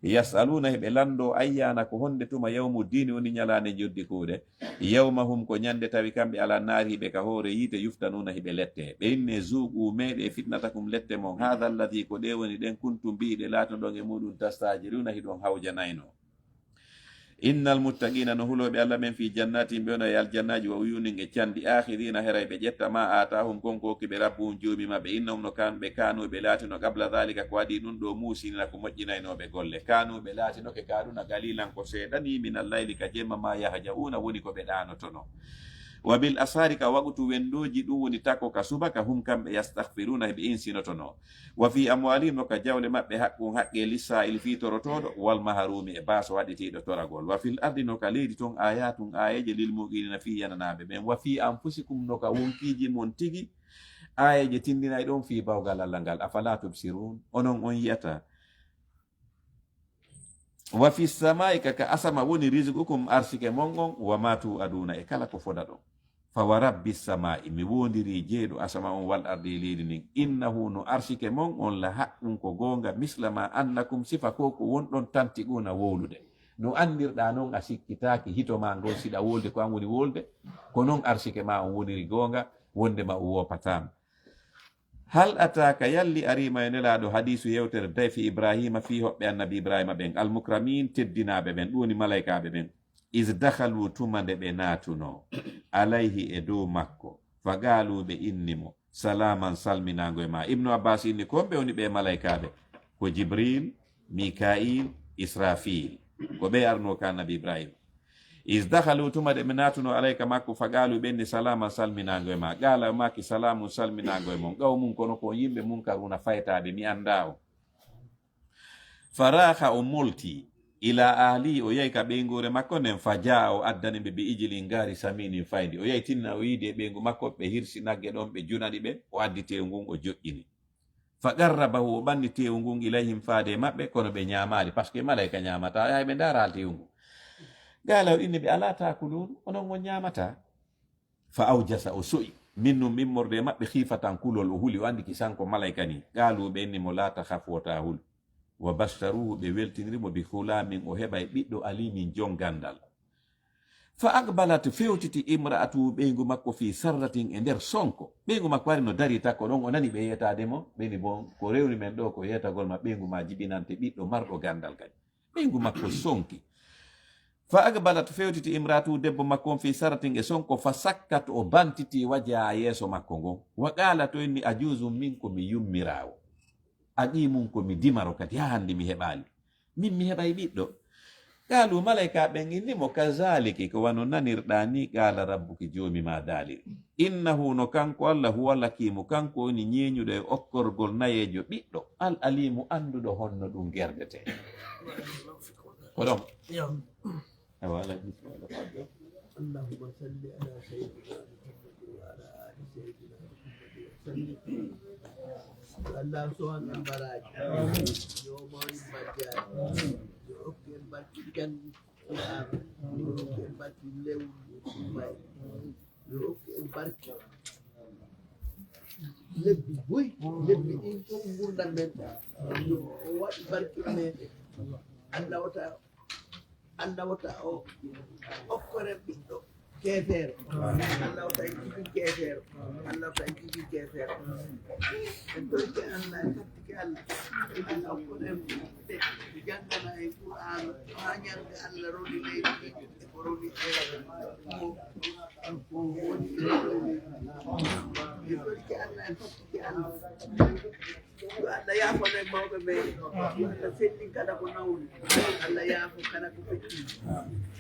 yasaluna heɓe lando ayyana ko honde tuma yawmu dini woni nyalande joddi kuuɗe yawma hum ko nyande tawi kamɓe ala naari hiɓe ka hoore yite yuftanuna hiɓe lette ɓe inne zuuqu meɗe fitnatakum lette mon hadha alladi ko ɗe woni ɗen kuntum mbiɗe laatoɗon e muɗum tastajiruna hiɗon hawjanayno innal muttaqina no huloɓe allah men fi jannatin ɓe ono e aljannaji wa uyunin e candi akhirina heray ɓe ƴetta ma atahum konko kiɓe rabbuhum joomi maɓɓe innahum no kanuɓe kanuɓe laatino qabla dhalika ko waɗi ɗum ɗo musinina ko moƴƴinaynoɓe golle kanuɓe laatino ke kaɗuna galilan ko seeɗani min allayli ka jemma ma yahjauna woni ko ɓe ɗanotono wa bil asari ka wagutu wendoji ɗum woni takko ka subaka hum kamɓe yastahfiruna ɓe insinotono wa fi amwalihim no ka jawle maɓɓe haqqum haqqe lissa'il fitorotoɗo wal maharumi e baso waɗitiɗo toragol wa fil ardi no ka leydi toon ayatum ayeje lil muqinina fi yananaɓe ɓen wa fi anfusikum no ka wonkiji mon tigi ayeje tindinay ɗon fi bawgal allah ngal afala tubsirun onon on yiyata wa fi samai kaka asama woni rizqukum arsike mon on wa matu aduna e kala ko foda ɗon fa wa rabbi samai mi wondiri jeeɗo asama on wal ardi leydi nin innahu no arsike mon on la haqqum ko gonga mislama annakum sifa ko ko wonɗon tantiɗuna wowlude no andirɗa noon a sikkitaki hitoma ngon siɗa wolde ko an woni wolde ko noon arsike ma on woniri gonga wondema o wopatama hal ataka yalli arima e nelaɗo hadisu yewtere dayfi ibrahima fi hoɓɓe annabi ibrahima ɓen almukramin teddinaɓe ɓen ɗum woni malaikaɓe ɓen is dakhalu tumande ɓe natuno alayhi e dow makko fagalu ɓe innimo salaman salminago e ma ibnu abbas inni komɓe woni ɓe malaikaɓe ko jibril mikail israfil ko ɓe arno ka annabi ibrahima is dakhalu tumade ɓe natuno alayka makko fagalu ɓenni salama salminago e ma gala maki salamu salminago e mon gaw mum kono ko yimɓe munkaruna faytaɓe mi anda o faraha o molti ila ahli o yahi ka ɓeygore makko nden faja o addani ɓe bi ijili ngari samini faydi o yahi tinna o yiide e ɓeygu makko ɓe hirsi nagge ɗon ɓe junani ɓe o addi tew ngun o joƴƴini fa garrabahu o ɓanni tew ngun ilayhim faade maɓɓe kono ɓe ñamali par ce que malayka ñamata yahay ɓe daral tew ngu gala o inni ɓe ala takulun onon on ñamata fa awjasa o so'i minnum mimmorde maɓɓe khifatan kulol o huli o andi kisanko malayka ni galuɓe inni mo la takhaf wota hul wa bastaruhu ɓe weltinirimo bi hulamin o heɓa e ɓiɗɗo alimin jon gandal fa aqbalat fewtiti imra'atu ɓeygu makko fi sarratin e nder sonko ɓeygu makko wari no dari takko ɗon o nani ɓe yetademo ɓeni bon ko rewni men ɗo ko yetagol ma ɓeygu ma jibinante ɓiɗɗo marɗo gandal kadi ɓeygu makko sonki fa aqbalat fewtiti imra'atu debbo makko on fi sarratin e sonko fa sakkat o bantiti waja yeeso makko ngon wa qala to inni ajuzum min ko mi yummirawo aɗi mum ko mi dimaro kadi ha hande mi heɓali min mi heɓay ɓiɗɗo qalu malaika ɓen innimo kazaliki ko wano nanirɗa ni qala rabbuki joomi ma daaliri innahu no kanko allah huwa lakimu kanko woni ñeeñuɗo e okkorgol nayejo ɓiɗɗo al alimu anduɗo honno ɗum gerdete ko ɗon اللهم صل على سيدنا محمد وعلى ال سيدنا محمد الله سبحانه البراج يوم البركات يوكل البركات يوكل البركات لو يوكل البركات lebbi boy lebbi ɗin fof gurdal men o waɗi barke men Allah wata o okkore ɓiɗɗo keefeero Allah wata en jigi keefeero Allah wata en jigi keefeero en toyke Allah en hattike Allah Allah okkore en ɓiɗɗe janngana e Qur'an ha ñande Allah roni leydi e ko roni ko woni en toyke Allah en hattike Allah yo Allah yaafone mawɓe ɓe yo Allah feƴƴin kala ko nawni Allah yaafo kala ko feƴƴi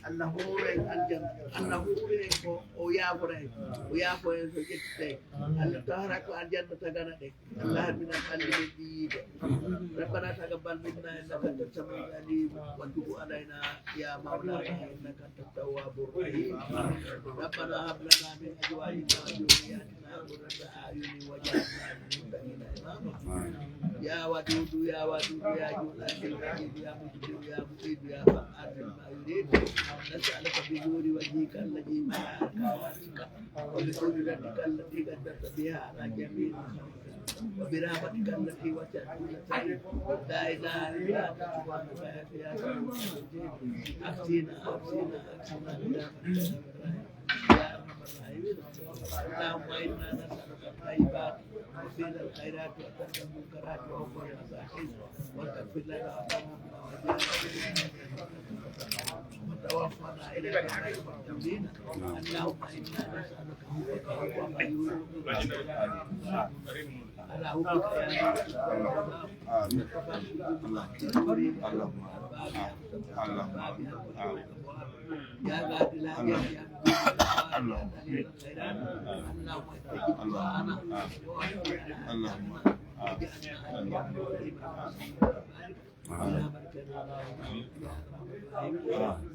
Allah hoore en aljanna Allah hoore en ko o yaafora en o yaafo en so ƴettite Allah tahara ko aljanna tagana ɗe Allah harminan ɓalli men ɗiyiide rabbana taqabbal minna innaka anta samiul alim wa tub alayna ya mawlana innaka anta tawwabur rahim rabbana hab lana min azwajina wa dhurriyyatina qurrata a'yunin waj'alna lil-muttaqina imama يا ودود يا ودود يا جود المجيد يا مجيد يا مجيد يا فعال لما يريد نسألك بنور وجهك الذي ملأك واسعك وبنور يدك التي قدرت بها على جميع وبرحمتك التي وسعت كل شيء لا اله الا انت سبحانك يا اكفينا برحمتك يا ارحم الراحمين اللهم انا نسألك الطيبات وفعل الخيرات وترك المنكرات وعفو المساكين وتغفر لنا وترحمنا وجعلنا اللهم إنا نسألك حبك وما يولد على حبك يا يا لا إله إلا اللهم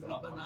ربنا